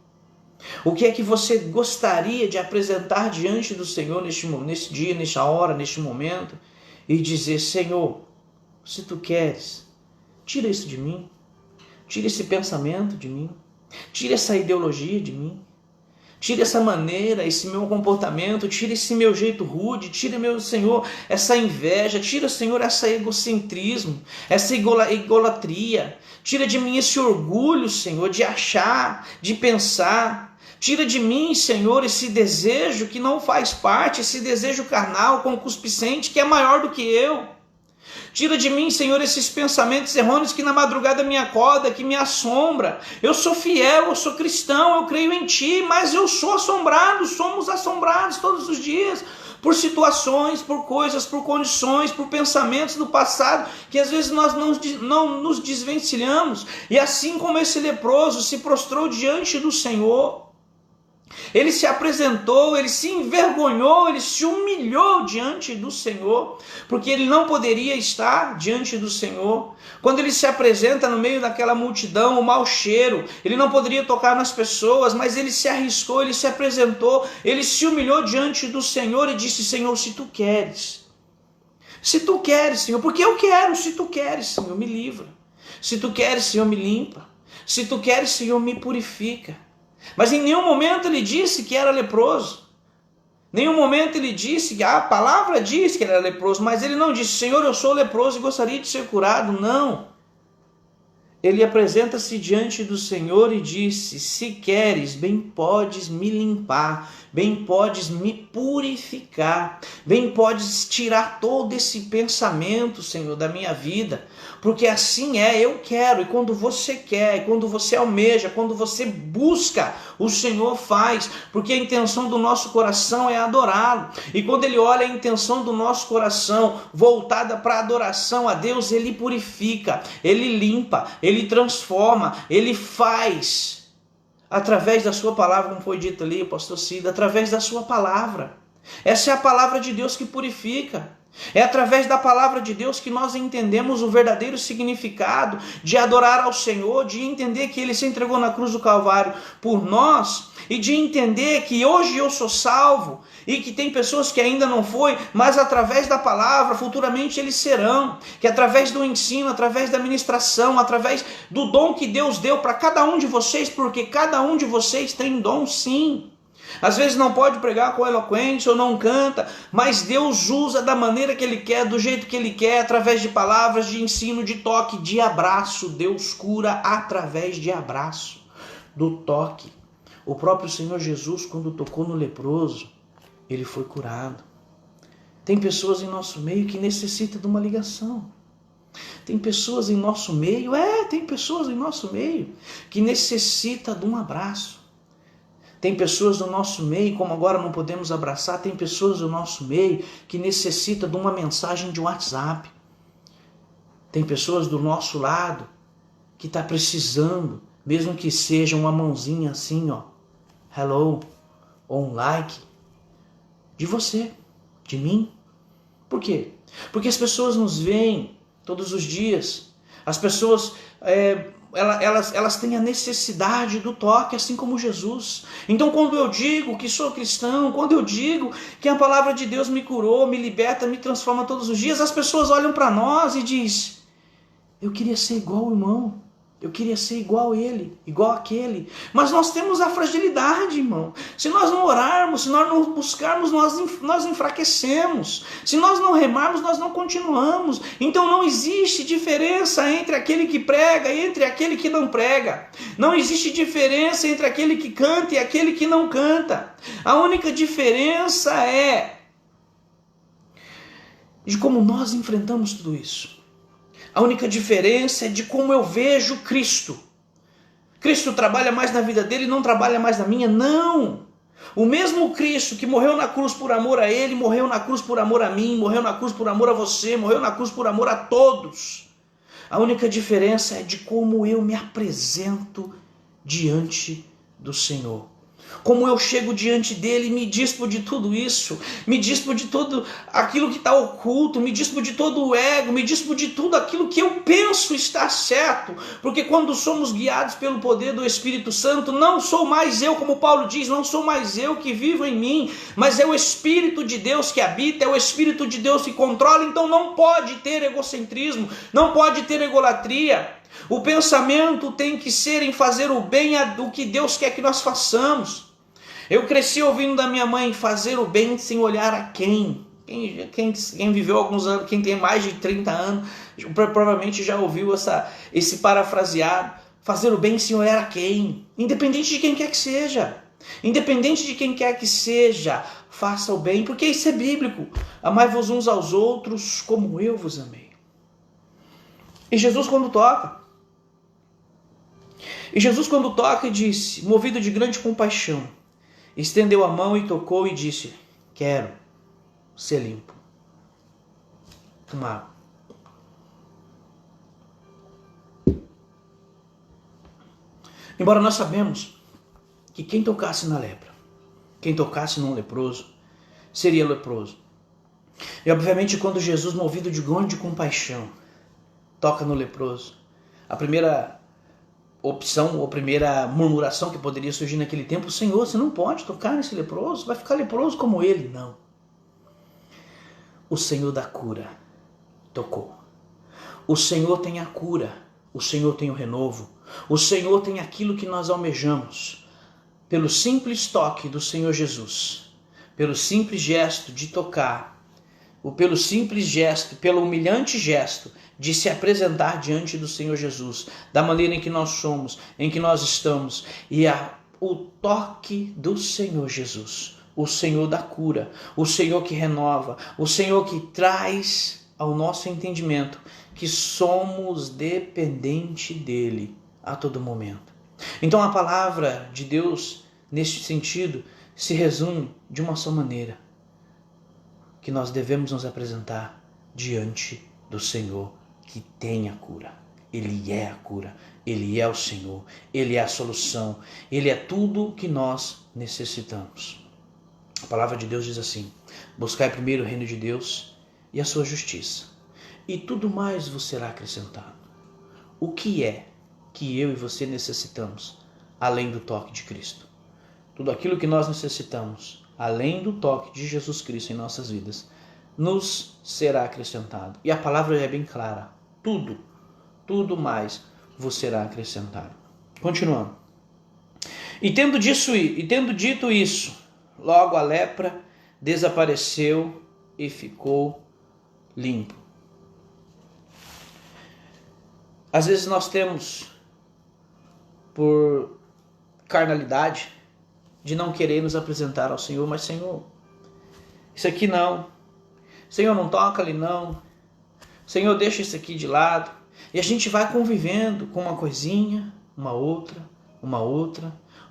O que é que você gostaria de apresentar diante do Senhor neste dia, nesta hora, neste momento? E dizer, Senhor, se Tu queres, tira isso de mim. Tira esse pensamento de mim. Tira essa ideologia de mim. Tira essa maneira, esse meu comportamento, tira esse meu jeito rude, tira, meu Senhor, essa inveja, tira, Senhor, esse egocentrismo, essa idolatria. Tira de mim esse orgulho, Senhor, de achar, de pensar. Tira de mim, Senhor, esse desejo que não faz parte, esse desejo carnal, concupiscente, que é maior do que eu. Tira de mim, Senhor, esses pensamentos errôneos que na madrugada me acorda, que me assombra. Eu sou fiel, eu sou cristão, eu creio em Ti, mas eu sou assombrado, somos assombrados todos os dias por situações, por coisas, por condições, por pensamentos do passado, que às vezes nós não nos desvencilhamos. E assim como esse leproso se prostrou diante do Senhor, ele se apresentou, ele se envergonhou, ele se humilhou diante do Senhor, porque ele não poderia estar diante do Senhor. Quando ele se apresenta no meio daquela multidão, o mau cheiro, ele não poderia tocar nas pessoas, mas ele se arriscou, ele se apresentou, ele se humilhou diante do Senhor e disse: Senhor, se Tu queres, Senhor, porque eu quero, se Tu queres, Senhor, me livra. Se Tu queres, Senhor, me limpa. Se Tu queres, Senhor, me purifica. Mas em nenhum momento ele disse que era leproso. Em nenhum momento ele disse que a palavra diz que ele era leproso, mas ele não disse: Senhor, eu sou leproso e gostaria de ser curado. Não. Ele apresenta-se diante do Senhor e disse: se queres, bem podes me limpar, bem podes me purificar, bem podes tirar todo esse pensamento, Senhor, da minha vida, porque assim eu quero. E quando você quer, e quando você almeja, quando você busca, o Senhor faz, porque a intenção do nosso coração é adorá-lo. E quando Ele olha a intenção do nosso coração voltada para a adoração a Deus, Ele purifica, Ele limpa, Ele transforma, Ele faz, através da sua palavra, como foi dito ali, pastor Cida, através da sua palavra. Essa é a palavra de Deus que purifica. É através da palavra de Deus que nós entendemos o verdadeiro significado de adorar ao Senhor, de entender que Ele se entregou na cruz do Calvário por nós, e de entender que hoje eu sou salvo e que tem pessoas que ainda não foi, mas através da palavra futuramente eles serão, que através do ensino, através da ministração, através do dom que Deus deu para cada um de vocês, porque cada um de vocês tem dom sim. Às vezes não pode pregar com eloquência ou não canta, mas Deus usa da maneira que Ele quer, do jeito que Ele quer, através de palavras, de ensino, de toque, de abraço. Deus cura através de abraço, do toque. O próprio Senhor Jesus, quando tocou no leproso, ele foi curado. Tem pessoas em nosso meio que necessitam de uma ligação. Tem pessoas em nosso meio, que necessitam de um abraço. Tem pessoas do nosso meio, como agora não podemos abraçar, tem pessoas do nosso meio que necessitam de uma mensagem de WhatsApp. Tem pessoas do nosso lado que está precisando, mesmo que seja uma mãozinha assim, ó, hello, ou um like, de você, de mim. Por quê? Porque as pessoas nos veem todos os dias. As pessoas elas têm a necessidade do toque, assim como Jesus. Então, quando eu digo que sou cristão, quando eu digo que a palavra de Deus me curou, me liberta, me transforma todos os dias, as pessoas olham para nós e dizem: eu queria ser igual o irmão, eu queria ser igual ele, igual aquele. Mas nós temos a fragilidade, irmão. Se nós não orarmos, se nós não buscarmos, nós enfraquecemos. Se nós não remarmos, nós não continuamos. Então não existe diferença entre aquele que prega e entre aquele que não prega. Não existe diferença entre aquele que canta e aquele que não canta. A única diferença é de como nós enfrentamos tudo isso. A única diferença é de como eu vejo Cristo. Cristo trabalha mais na vida dele e não trabalha mais na minha? Não! O mesmo Cristo que morreu na cruz por amor a ele, morreu na cruz por amor a mim, morreu na cruz por amor a você, morreu na cruz por amor a todos. A única diferença é de como eu me apresento diante do Senhor. Como eu chego diante dele e me dispo de tudo isso, me dispo de tudo aquilo que está oculto, me dispo de todo o ego, me dispo de tudo aquilo que eu penso estar certo, porque quando somos guiados pelo poder do Espírito Santo, não sou mais eu, como Paulo diz, não sou mais eu que vivo em mim, mas é o Espírito de Deus que habita, é o Espírito de Deus que controla. Então não pode ter egocentrismo, não pode ter egolatria. O pensamento tem que ser em fazer o bem do que Deus quer que nós façamos. Eu cresci ouvindo da minha mãe fazer o bem sem olhar a quem. Quem viveu alguns anos, quem tem mais de 30 anos, provavelmente já ouviu esse parafraseado. Fazer o bem sem olhar a quem. Independente de quem quer que seja. Independente de quem quer que seja, faça o bem, porque isso é bíblico. Amai-vos uns aos outros como eu vos amei. E Jesus quando toca, e disse, movido de grande compaixão, estendeu a mão e tocou e disse, quero ser limpo. Uma água. Embora nós sabemos que quem tocasse na lepra, quem tocasse num leproso, seria leproso. E obviamente quando Jesus, movido de grande compaixão, toca no leproso, a primeira opção ou primeira murmuração que poderia surgir naquele tempo, Senhor, você não pode tocar nesse leproso, vai ficar leproso como ele. Não. O Senhor da cura tocou. O Senhor tem a cura, o Senhor tem o renovo, o Senhor tem aquilo que nós almejamos. Pelo simples toque do Senhor Jesus, pelo simples gesto de tocar, ou pelo simples gesto, pelo humilhante gesto de se apresentar diante do Senhor Jesus, da maneira em que nós somos, em que nós estamos, e o toque do Senhor Jesus, o Senhor da cura, o Senhor que renova, o Senhor que traz ao nosso entendimento que somos dependentes dele a todo momento. Então a palavra de Deus, neste sentido, se resume de uma só maneira, que nós devemos nos apresentar diante do Senhor que tem a cura. Ele é a cura, Ele é o Senhor, Ele é a solução, Ele é tudo que nós necessitamos. A palavra de Deus diz assim, buscai primeiro o reino de Deus e a sua justiça, e tudo mais vos será acrescentado. O que é que eu e você necessitamos, além do toque de Cristo? Tudo aquilo que nós necessitamos, além do toque de Jesus Cristo em nossas vidas, nos será acrescentado. E a palavra é bem clara. Tudo mais vos será acrescentado. Continuando. E tendo dito isso, logo a lepra desapareceu e ficou limpo. Às vezes nós temos, por carnalidade, de não querer nos apresentar ao Senhor, mas Senhor, isso aqui não. Senhor, não toca ali não. Senhor, deixa isso aqui de lado. E a gente vai convivendo com uma coisinha, uma outra,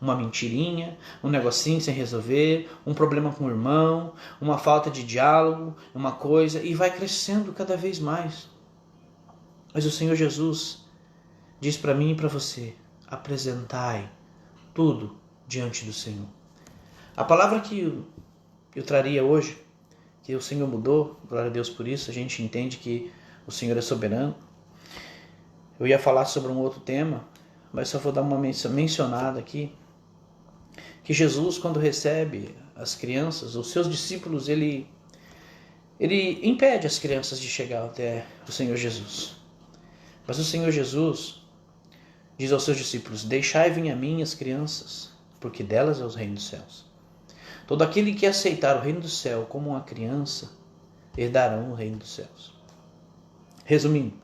uma mentirinha, um negocinho sem resolver, um problema com o irmão, uma falta de diálogo, uma coisa, e vai crescendo cada vez mais. Mas o Senhor Jesus diz para mim e para você, apresentai tudo diante do Senhor. A palavra que eu traria hoje, que o Senhor mudou, glória a Deus por isso, a gente entende que o Senhor é soberano. Eu ia falar sobre um outro tema, mas só vou dar uma mencionada aqui, que Jesus, quando recebe as crianças, os seus discípulos, ele impede as crianças de chegar até o Senhor Jesus. Mas o Senhor Jesus diz aos seus discípulos, deixai vir a mim as crianças, porque delas é o reino dos céus. Todo aquele que aceitar o reino do céu como uma criança, herdarão o reino dos céus. Resumindo,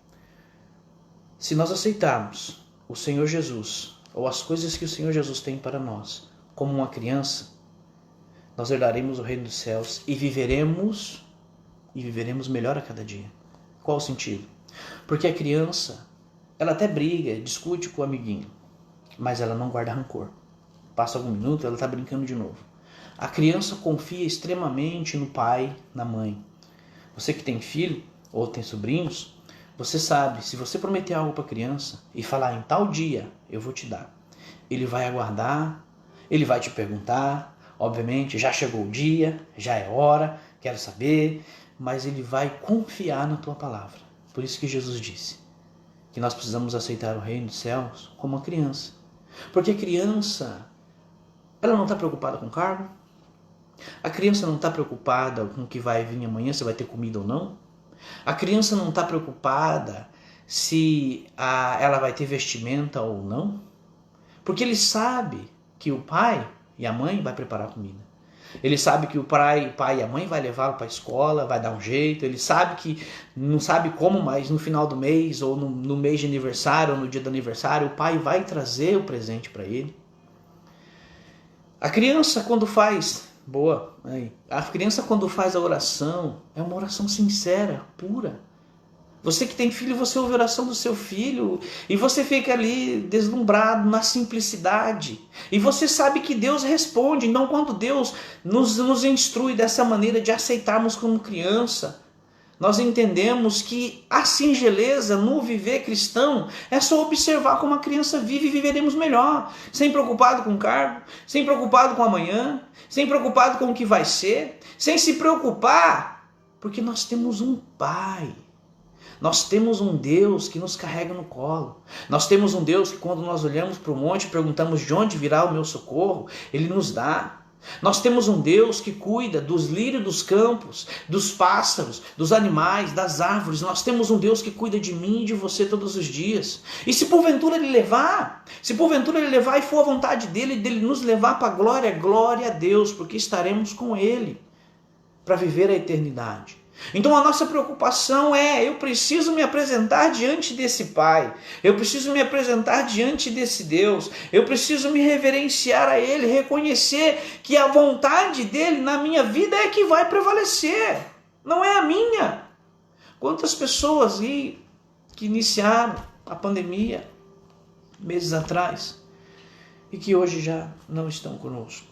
se nós aceitarmos o Senhor Jesus, ou as coisas que o Senhor Jesus tem para nós, como uma criança, nós herdaremos o reino dos céus e viveremos melhor a cada dia. Qual o sentido? Porque a criança, ela até briga, discute com o amiguinho, mas ela não guarda rancor. Passa algum minuto, ela está brincando de novo. A criança confia extremamente no pai, na mãe. Você que tem filho ou tem sobrinhos, você sabe, se você prometer algo para a criança e falar em tal dia, eu vou te dar, ele vai aguardar, ele vai te perguntar, obviamente, já chegou o dia, já é hora, quero saber, mas ele vai confiar na tua palavra. Por isso que Jesus disse que nós precisamos aceitar o reino dos céus como uma criança. Porque a criança, ela não está preocupada com cargo, a criança não está preocupada com o que vai vir amanhã, se vai ter comida ou não. A criança não está preocupada se ela vai ter vestimenta ou não. Porque ele sabe que o pai e a mãe vai preparar a comida. Ele sabe que o pai e a mãe vai levá-lo para a escola, vai dar um jeito. Ele sabe que não sabe como, mas no final do mês, ou no mês de aniversário, ou no dia do aniversário, o pai vai trazer o presente para ele. A criança quando faz, a criança quando faz a oração, é uma oração sincera, pura. Você que tem filho, você ouve a oração do seu filho e você fica ali deslumbrado na simplicidade. E você sabe que Deus responde. Então, quando Deus nos instrui dessa maneira de aceitarmos como criança, nós entendemos que a singeleza no viver cristão é só observar como a criança vive e viveremos melhor. Sem preocupado com o cargo, sem preocupado com amanhã, sem preocupado com o que vai ser, sem se preocupar, porque nós temos um Pai. Nós temos um Deus que nos carrega no colo. Nós temos um Deus que quando nós olhamos para o monte e perguntamos de onde virá o meu socorro, Ele nos dá. Nós temos um Deus que cuida dos lírios dos campos, dos pássaros, dos animais, das árvores. Nós temos um Deus que cuida de mim e de você todos os dias. E se porventura Ele levar e for a vontade dele nos levar para a glória, glória a Deus, porque estaremos com Ele para viver a eternidade. Então a nossa preocupação é, eu preciso me apresentar diante desse Pai, eu preciso me apresentar diante desse Deus, eu preciso me reverenciar a Ele, reconhecer que a vontade dEle na minha vida é que vai prevalecer, não é a minha. Quantas pessoas aí que iniciaram a pandemia meses atrás e que hoje já não estão conosco?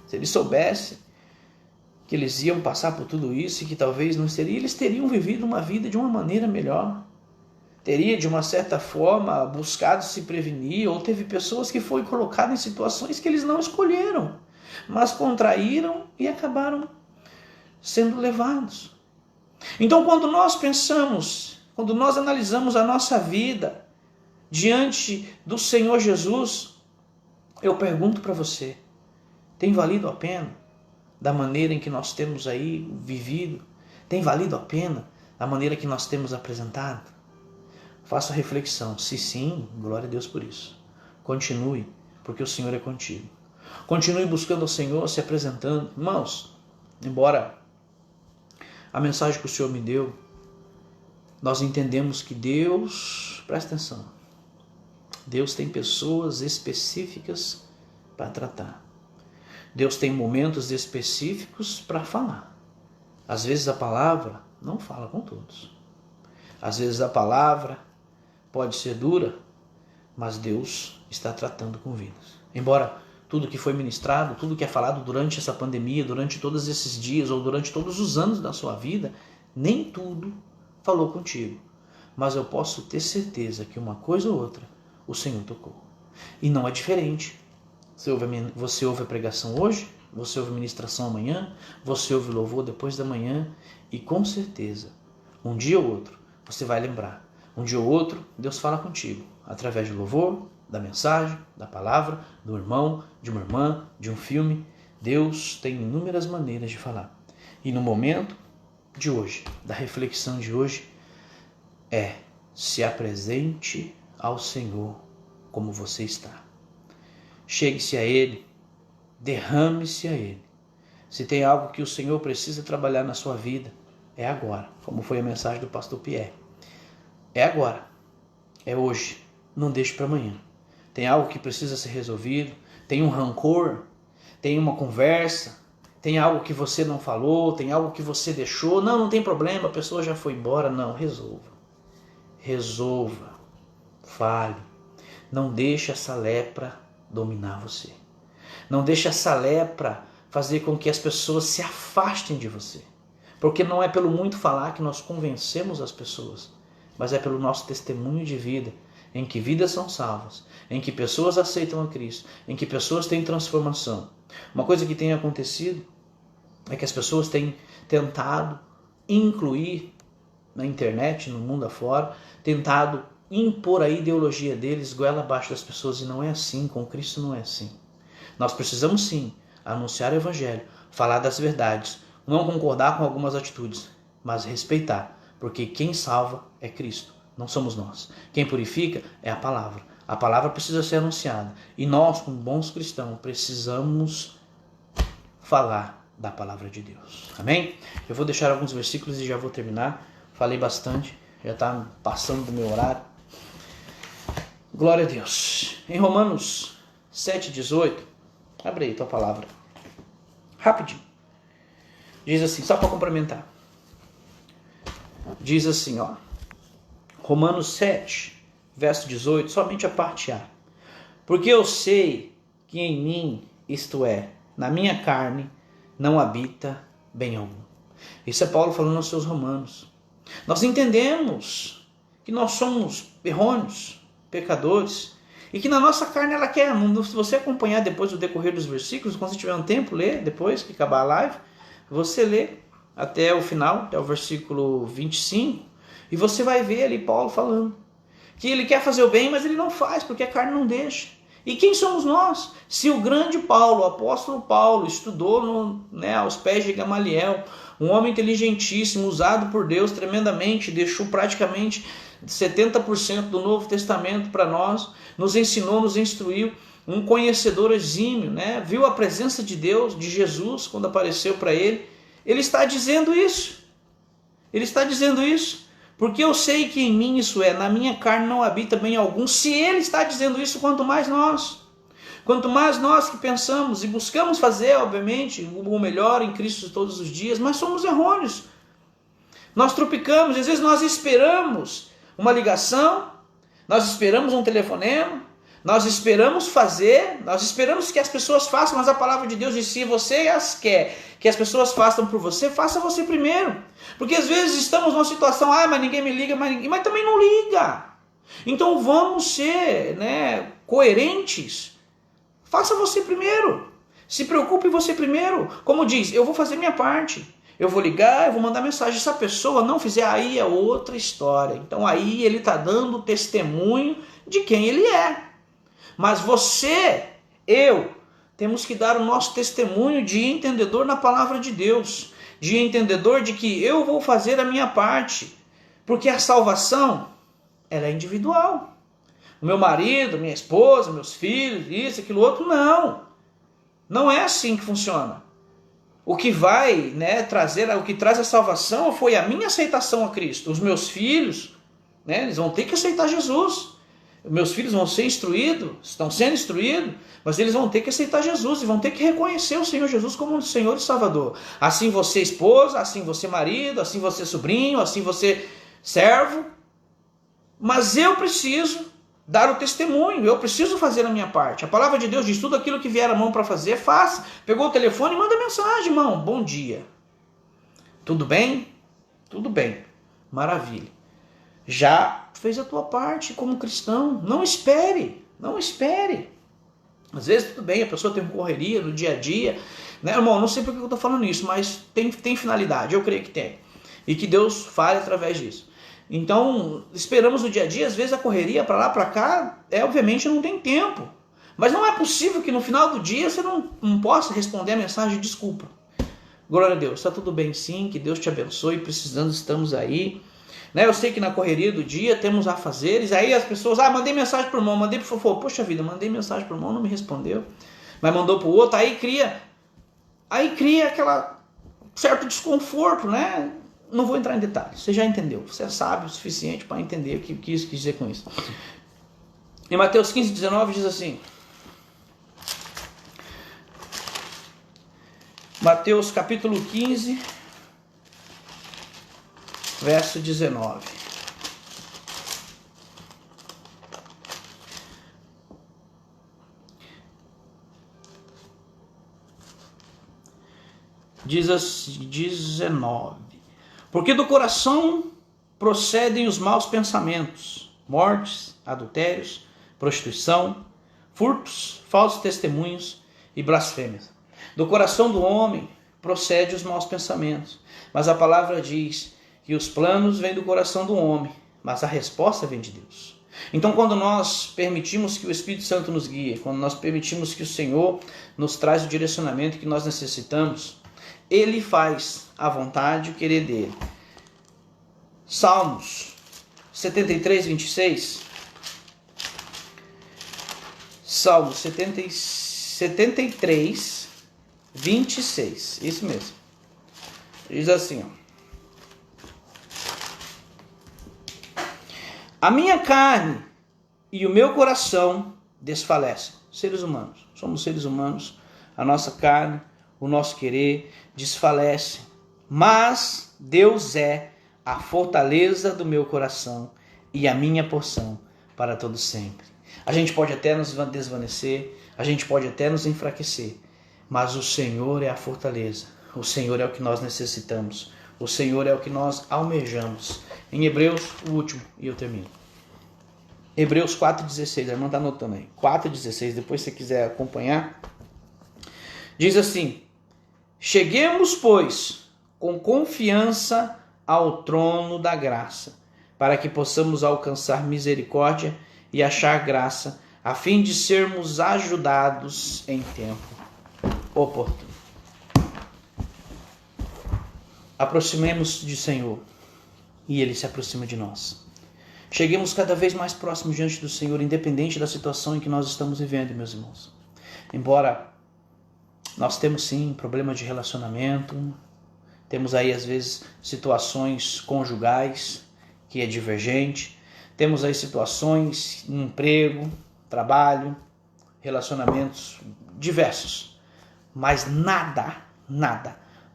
Se eles soubessem que eles iam passar por tudo isso e que talvez não seria, eles teriam vivido uma vida de uma maneira melhor. Teria, de uma certa forma, buscado se prevenir, ou teve pessoas que foram colocadas em situações que eles não escolheram, mas contraíram e acabaram sendo levados. Então, quando nós analisamos a nossa vida diante do Senhor Jesus, eu pergunto para você, tem valido a pena? Da maneira em que nós temos aí vivido, tem valido a pena da maneira que nós temos apresentado? Faça a reflexão, se sim, glória a Deus por isso. Continue, porque o Senhor é contigo. Continue buscando o Senhor, se apresentando. Irmãos, embora a mensagem que o Senhor me deu, nós entendemos que Deus, presta atenção, Deus tem pessoas específicas para tratar. Deus tem momentos específicos para falar. Às vezes a palavra não fala com todos. Às vezes a palavra pode ser dura, mas Deus está tratando com vidas. Embora tudo que foi ministrado, tudo que é falado durante essa pandemia, durante todos esses dias ou durante todos os anos da sua vida, nem tudo falou contigo. Mas eu posso ter certeza que uma coisa ou outra o Senhor tocou. E não é diferente. Você ouve a pregação hoje, você ouve a ministração amanhã, você ouve o louvor depois da manhã e com certeza, um dia ou outro, você vai lembrar. Um dia ou outro, Deus fala contigo, através do louvor, da mensagem, da palavra, do irmão, de uma irmã, de um filme. Deus tem inúmeras maneiras de falar. E no momento de hoje, da reflexão de hoje, se apresente ao Senhor como você está. Chegue-se a Ele, derrame-se a Ele. Se tem algo que o Senhor precisa trabalhar na sua vida, é agora, como foi a mensagem do pastor Pierre. É agora, é hoje, não deixe para amanhã. Tem algo que precisa ser resolvido, tem um rancor, tem uma conversa, tem algo que você não falou, tem algo que você deixou. Não tem problema, a pessoa já foi embora. Não, resolva, fale. Não deixe essa lepra dominar você. Não deixe essa lepra fazer com que as pessoas se afastem de você. Porque não é pelo muito falar que nós convencemos as pessoas, mas é pelo nosso testemunho de vida, em que vidas são salvas, em que pessoas aceitam a Cristo, em que pessoas têm transformação. Uma coisa que tem acontecido é que as pessoas têm tentado incluir na internet, no mundo afora, tentado impor a ideologia deles goela abaixo das pessoas, e não é assim, com Cristo não é assim. Nós precisamos sim anunciar o Evangelho, falar das verdades, não concordar com algumas atitudes, mas respeitar, porque quem salva é Cristo, não somos nós. Quem purifica é a palavra. A palavra precisa ser anunciada. E nós, como bons cristãos, precisamos falar da palavra de Deus. Amém? Eu vou deixar alguns versículos e já vou terminar. Falei bastante, já está passando do meu horário. Glória a Deus. Em Romanos 7,18, abre aí tua palavra. Rapidinho. Diz assim, só para complementar. Diz assim, ó. Romanos 7, verso 18, somente a parte A. Porque eu sei que em mim, isto é, na minha carne, não habita bem algum. Isso é Paulo falando aos seus romanos. Nós entendemos que nós somos errôneos, pecadores, e que na nossa carne ela quer. Se você acompanhar depois o decorrer dos versículos, quando você tiver um tempo, lê depois que acabar a live, você lê até o final, até o versículo 25, e você vai ver ali Paulo falando que ele quer fazer o bem, mas ele não faz, porque a carne não deixa. E quem somos nós? Se o grande Paulo, o apóstolo Paulo, estudou aos pés de Gamaliel, um homem inteligentíssimo, usado por Deus tremendamente, deixou praticamente 70% do Novo Testamento para nós, nos ensinou, nos instruiu, um conhecedor exímio, viu a presença de Deus, de Jesus, quando apareceu para ele. Ele está dizendo isso. Ele está dizendo isso. Porque eu sei que em mim, isso é, na minha carne não habita bem algum. Se ele está dizendo isso, quanto mais nós. Quanto mais nós que pensamos e buscamos fazer, obviamente, o melhor em Cristo todos os dias, mas somos errôneos. Nós tropicamos, às vezes nós esperamos uma ligação, nós esperamos um telefonema, nós esperamos fazer, nós esperamos que as pessoas façam, mas a palavra de Deus diz, se você as quer que as pessoas façam por você, faça você primeiro. Porque às vezes estamos numa situação, mas ninguém me liga, mas também não liga. Então vamos ser coerentes. Faça você primeiro. Se preocupe você primeiro. Como diz, eu vou fazer minha parte. Eu vou ligar, eu vou mandar mensagem. Se a pessoa não fizer, aí é outra história. Então aí ele está dando testemunho de quem ele é. Mas você, eu, temos que dar o nosso testemunho de entendedor na palavra de Deus. De entendedor de que eu vou fazer a minha parte. Porque a salvação, ela é individual. O meu marido, minha esposa, meus filhos, isso, aquilo, outro, não. Não é assim que funciona. O que vai trazer, o que traz a salvação foi a minha aceitação a Cristo. Os meus filhos, eles vão ter que aceitar Jesus. Meus filhos vão ser instruídos, estão sendo instruídos, mas eles vão ter que aceitar Jesus e vão ter que reconhecer o Senhor Jesus como o Senhor e Salvador. Assim você esposa, assim você marido, assim você sobrinho, assim você servo. Mas eu preciso dar o testemunho, eu preciso fazer a minha parte. A palavra de Deus diz, tudo aquilo que vier a mão para fazer, faça. Pegou o telefone e manda mensagem, irmão, bom dia. Tudo bem? Tudo bem, maravilha. Já fez a tua parte como cristão. Não espere. Às vezes tudo bem, a pessoa tem uma correria no dia a dia. Irmão, não sei por que eu estou falando isso, mas tem finalidade, eu creio que tem. E que Deus fale através disso. Então, esperamos no dia a dia, às vezes a correria para lá, para cá, obviamente não tem tempo. Mas não é possível que no final do dia você não possa responder a mensagem, desculpa. Glória a Deus, está tudo bem sim, que Deus te abençoe, precisando, estamos aí. Eu sei que na correria do dia temos afazeres, aí as pessoas, mandei mensagem para o irmão, mandei para o fofo, poxa vida, mandei mensagem para o irmão, não me respondeu, mas mandou para o outro, aí cria aquela certo desconforto, Não vou entrar em detalhes, você já entendeu, você é sábio o suficiente para entender o que quis dizer com isso. Em Mateus 15, 19 diz assim, Mateus capítulo 15, verso 19. Diz assim, 19. Porque do coração procedem os maus pensamentos, mortes, adultérios, prostituição, furtos, falsos testemunhos e blasfêmias. Do coração do homem procede os maus pensamentos. Mas a palavra diz que os planos vêm do coração do homem, mas a resposta vem de Deus. Então, quando nós permitimos que o Espírito Santo nos guie, quando nós permitimos que o Senhor nos traz o direcionamento que nós necessitamos, Ele faz a vontade e o querer dele. Salmos 73, 26 Salmo 73, 26. Isso mesmo. Diz assim, ó. A minha carne e o meu coração desfalecem. Seres humanos. Somos seres humanos. A nossa carne, o nosso querer desfalece. Mas Deus é a fortaleza do meu coração e a minha porção para todo sempre. A gente pode até nos desvanecer, a gente pode até nos enfraquecer, mas o Senhor é a fortaleza. O Senhor é o que nós necessitamos. O Senhor é o que nós almejamos. Em Hebreus, o último, e eu termino. Hebreus 4,16, a irmã está anotando aí. 4,16, depois se você quiser acompanhar. Diz assim: cheguemos, pois, com confiança ao trono da graça, para que possamos alcançar misericórdia e achar graça, a fim de sermos ajudados em tempo oportuno. Aproximemos do Senhor e Ele se aproxima de nós. Cheguemos cada vez mais próximos diante do Senhor, independente da situação em que nós estamos vivendo, meus irmãos. Embora nós temos sim problema de relacionamento, temos aí às vezes situações conjugais que é divergente, temos aí situações em emprego, trabalho, relacionamentos diversos, mas nada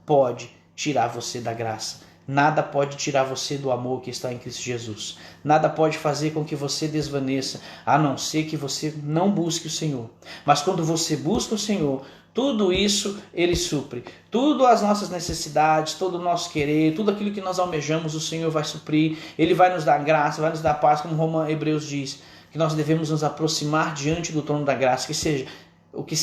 pode tirar você da graça. Nada pode tirar você do amor que está em Cristo Jesus. Nada pode fazer com que você desvaneça, a não ser que você não busque o Senhor. Mas quando você busca o Senhor, tudo isso Ele supre. Tudo as nossas necessidades, todo o nosso querer, tudo aquilo que nós almejamos, o Senhor vai suprir. Ele vai nos dar graça, vai nos dar paz, como Hebreus diz, que nós devemos nos aproximar diante do trono da graça. O que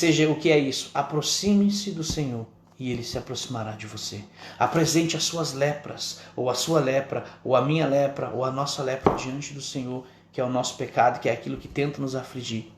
é isso? Aproxime-se do Senhor e Ele se aproximará de você. Apresente as suas lepras, ou a sua lepra, ou a minha lepra, ou a nossa lepra diante do Senhor, que é o nosso pecado, que é aquilo que tenta nos afligir.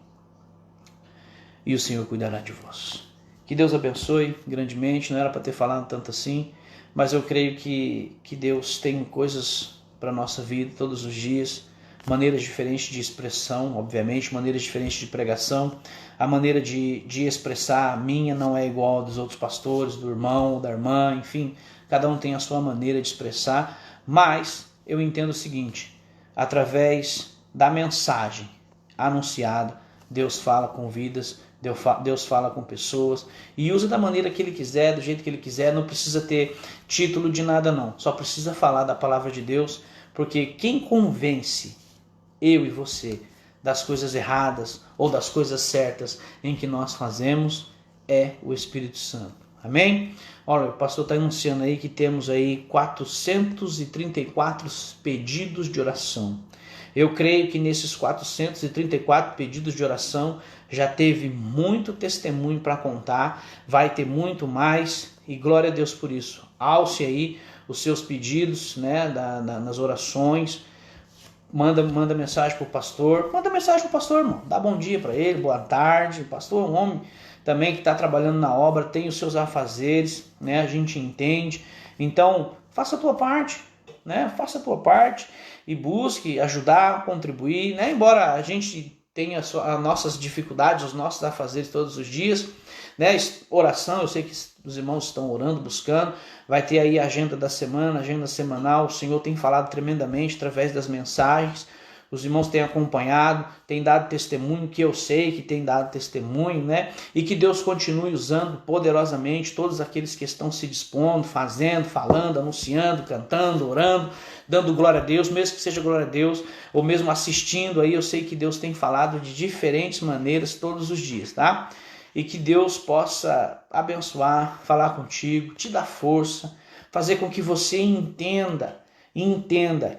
E o Senhor cuidará de vós. Que Deus abençoe grandemente. Não era para ter falado tanto assim, mas eu creio que Deus tem coisas para a nossa vida todos os dias, maneiras diferentes de expressão, obviamente, maneiras diferentes de pregação. A maneira de expressar a minha não é igual a dos outros pastores, do irmão, da irmã, enfim, cada um tem a sua maneira de expressar, mas eu entendo o seguinte: através da mensagem anunciada, Deus fala com vidas, Deus fala com pessoas e usa da maneira que Ele quiser, do jeito que Ele quiser. Não precisa ter título de nada não, só precisa falar da palavra de Deus, porque quem convence eu e você das coisas erradas ou das coisas certas em que nós fazemos é o Espírito Santo. Amém? Olha, o pastor está anunciando aí que temos aí 434 pedidos de oração. Eu creio que nesses 434 pedidos de oração já teve muito testemunho para contar, vai ter muito mais, e glória a Deus por isso. Alce aí os seus pedidos, né, nas orações. Manda mensagem pro pastor. Manda mensagem pro pastor, irmão. Dá bom dia para ele, boa tarde. O pastor é um homem também que está trabalhando na obra, tem os seus afazeres, né? A gente entende. Então, faça a tua parte, né? Faça a tua parte e busque ajudar, contribuir, né? Embora a gente tenha as nossas dificuldades, os nossos afazeres todos os dias, né? Oração, eu sei que os irmãos estão orando, buscando. Vai ter aí a agenda da semana, agenda semanal. O Senhor tem falado tremendamente através das mensagens. Os irmãos têm acompanhado, têm dado testemunho, que eu sei que têm dado testemunho, né? E que Deus continue usando poderosamente todos aqueles que estão se dispondo, fazendo, falando, anunciando, cantando, orando, dando glória a Deus, mesmo que seja glória a Deus, ou mesmo assistindo aí. Eu sei que Deus tem falado de diferentes maneiras todos os dias, tá? E que Deus possa abençoar, falar contigo, te dar força, fazer com que você entenda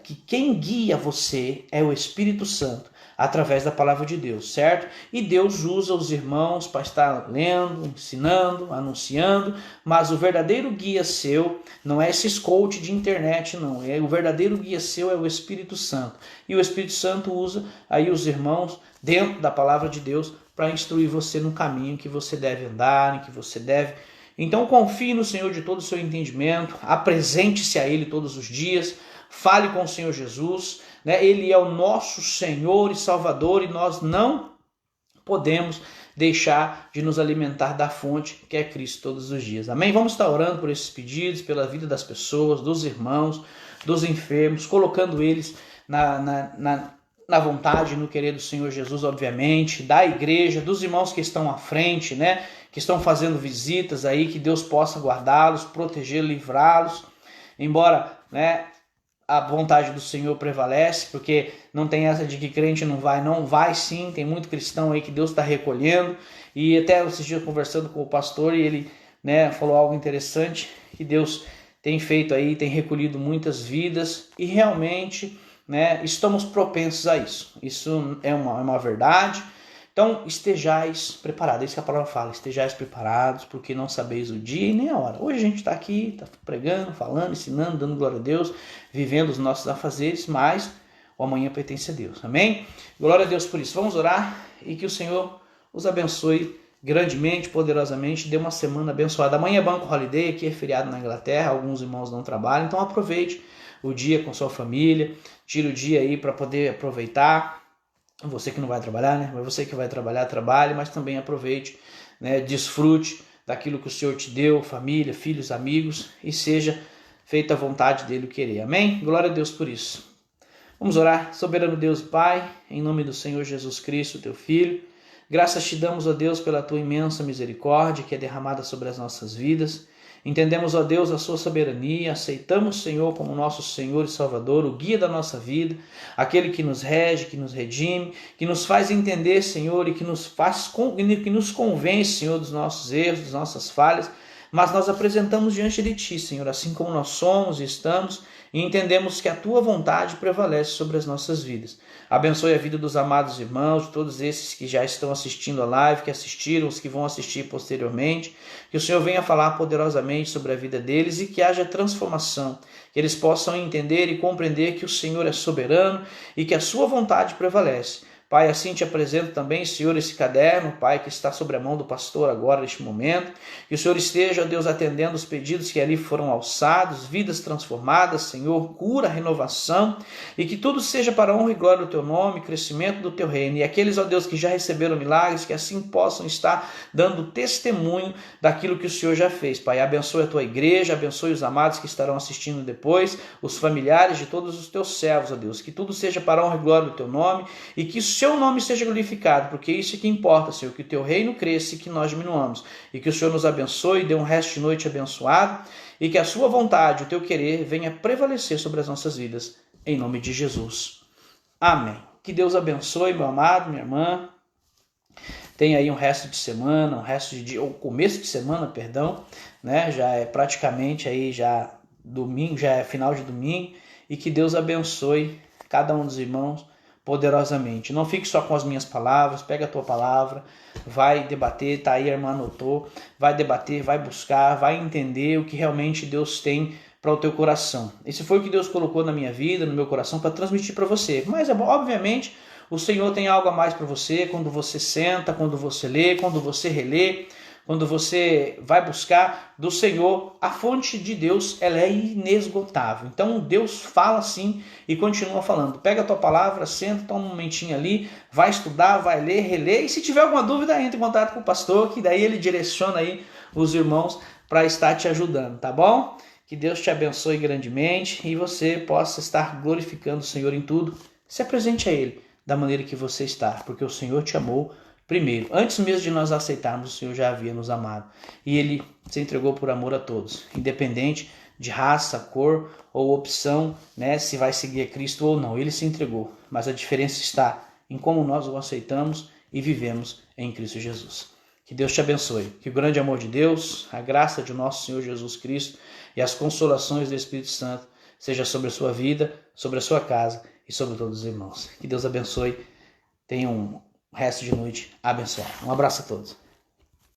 que quem guia você é o Espírito Santo através da palavra de Deus, certo? E Deus usa os irmãos para estar lendo, ensinando, anunciando, mas o verdadeiro guia seu não é esses coach de internet, não. O verdadeiro guia seu é o Espírito Santo. E o Espírito Santo usa aí os irmãos dentro da palavra de Deus para instruir você no caminho que você deve andar, em que você deve. Então confie no Senhor de todo o seu entendimento, apresente-se a Ele todos os dias, fale com o Senhor Jesus, né? Ele é o nosso Senhor e Salvador e nós não podemos deixar de nos alimentar da fonte que é Cristo todos os dias. Amém? Vamos estar orando por esses pedidos, pela vida das pessoas, dos irmãos, dos enfermos, colocando eles na vontade e no querer do Senhor Jesus, obviamente, da igreja, dos irmãos que estão à frente, né, que estão fazendo visitas aí, que Deus possa guardá-los, protegê-los, livrá-los, embora, né, a vontade do Senhor prevalece, porque não tem essa de que crente não vai sim, tem muito cristão aí que Deus está recolhendo, e até esses dias conversando com o pastor, e ele, né, falou algo interessante, que Deus tem feito aí, tem recolhido muitas vidas, e realmente, né, estamos propensos a isso. Isso é uma verdade. Então, estejais preparados. É isso que a palavra fala. Estejais preparados, porque não sabeis o dia e nem a hora. Hoje a gente está aqui, está pregando, falando, ensinando, dando glória a Deus, vivendo os nossos afazeres, mas o amanhã pertence a Deus. Amém? Glória a Deus por isso. Vamos orar e que o Senhor os abençoe grandemente, poderosamente. Dê uma semana abençoada. Amanhã é Banco Holiday, aqui é feriado na Inglaterra. Alguns irmãos não trabalham, então aproveite o dia com sua família. Tira o dia aí para poder aproveitar. Você que não vai trabalhar, né? Mas você que vai trabalhar, trabalhe, mas também aproveite, né? Desfrute daquilo que o Senhor te deu, família, filhos, amigos, e seja feita a vontade dele querer. Amém? Glória a Deus por isso. Vamos orar. Soberano Deus e Pai, em nome do Senhor Jesus Cristo, teu Filho, graças te damos, ó Deus, pela tua imensa misericórdia que é derramada sobre as nossas vidas. Entendemos, ó Deus, a sua soberania, aceitamos, Senhor, como nosso Senhor e Salvador, o guia da nossa vida, aquele que nos rege, que nos redime, que nos faz entender, Senhor, e que nos convence, Senhor, dos nossos erros, das nossas falhas, mas nós apresentamos diante de Ti, Senhor, assim como nós somos e estamos, e entendemos que a Tua vontade prevalece sobre as nossas vidas. Abençoe a vida dos amados irmãos, de todos esses que já estão assistindo a live, que assistiram, os que vão assistir posteriormente, que o Senhor venha falar poderosamente sobre a vida deles e que haja transformação, que eles possam entender e compreender que o Senhor é soberano e que a Sua vontade prevalece. Pai, assim te apresento também, Senhor, esse caderno, Pai, que está sobre a mão do pastor agora, neste momento. Que o Senhor esteja, ó Deus, atendendo os pedidos que ali foram alçados, vidas transformadas, Senhor, cura, renovação, e que tudo seja para a honra e glória do Teu nome, crescimento do Teu reino. E aqueles, ó Deus, que já receberam milagres, que assim possam estar dando testemunho daquilo que o Senhor já fez. Pai, abençoe a Tua igreja, abençoe os amados que estarão assistindo depois, os familiares de todos os Teus servos, ó Deus. Que tudo seja para a honra e glória do Teu nome, e que o Seu nome seja glorificado, porque isso é que importa, Senhor, que o Teu reino cresça e que nós diminuamos, e que o Senhor nos abençoe, dê um resto de noite abençoado, e que a Sua vontade, o Teu querer, venha prevalecer sobre as nossas vidas, em nome de Jesus. Amém. Que Deus abençoe, meu amado, minha irmã. Tem aí um resto de semana, um resto de dia, ou começo de semana, perdão, né? Já é praticamente aí já domingo, já é final de domingo, e que Deus abençoe cada um dos irmãos poderosamente. Não fique só com as minhas palavras, pega a tua palavra, vai debater, tá aí a irmã anotou, vai debater, vai buscar, vai entender o que realmente Deus tem para o teu coração. Esse foi o que Deus colocou na minha vida, no meu coração, para transmitir para você. Mas, obviamente, o Senhor tem algo a mais para você quando você senta, quando você lê, quando você relê, quando você vai buscar do Senhor. A fonte de Deus, ela é inesgotável. Então Deus fala assim e continua falando. Pega a tua palavra, senta, toma um momentinho ali, vai estudar, vai ler, reler, e se tiver alguma dúvida, entre em contato com o pastor, que daí ele direciona aí os irmãos para estar te ajudando, tá bom? Que Deus te abençoe grandemente e você possa estar glorificando o Senhor em tudo. Se apresente a Ele da maneira que você está, porque o Senhor te amou primeiro. Antes mesmo de nós aceitarmos, o Senhor já havia nos amado. E Ele se entregou por amor a todos, independente de raça, cor ou opção, né, se vai seguir a Cristo ou não. Ele se entregou, mas a diferença está em como nós o aceitamos e vivemos em Cristo Jesus. Que Deus te abençoe. Que o grande amor de Deus, a graça de nosso Senhor Jesus Cristo e as consolações do Espírito Santo seja sobre a sua vida, sobre a sua casa e sobre todos os irmãos. Que Deus abençoe. Tenha um resto de noite abençoado. Um abraço a todos.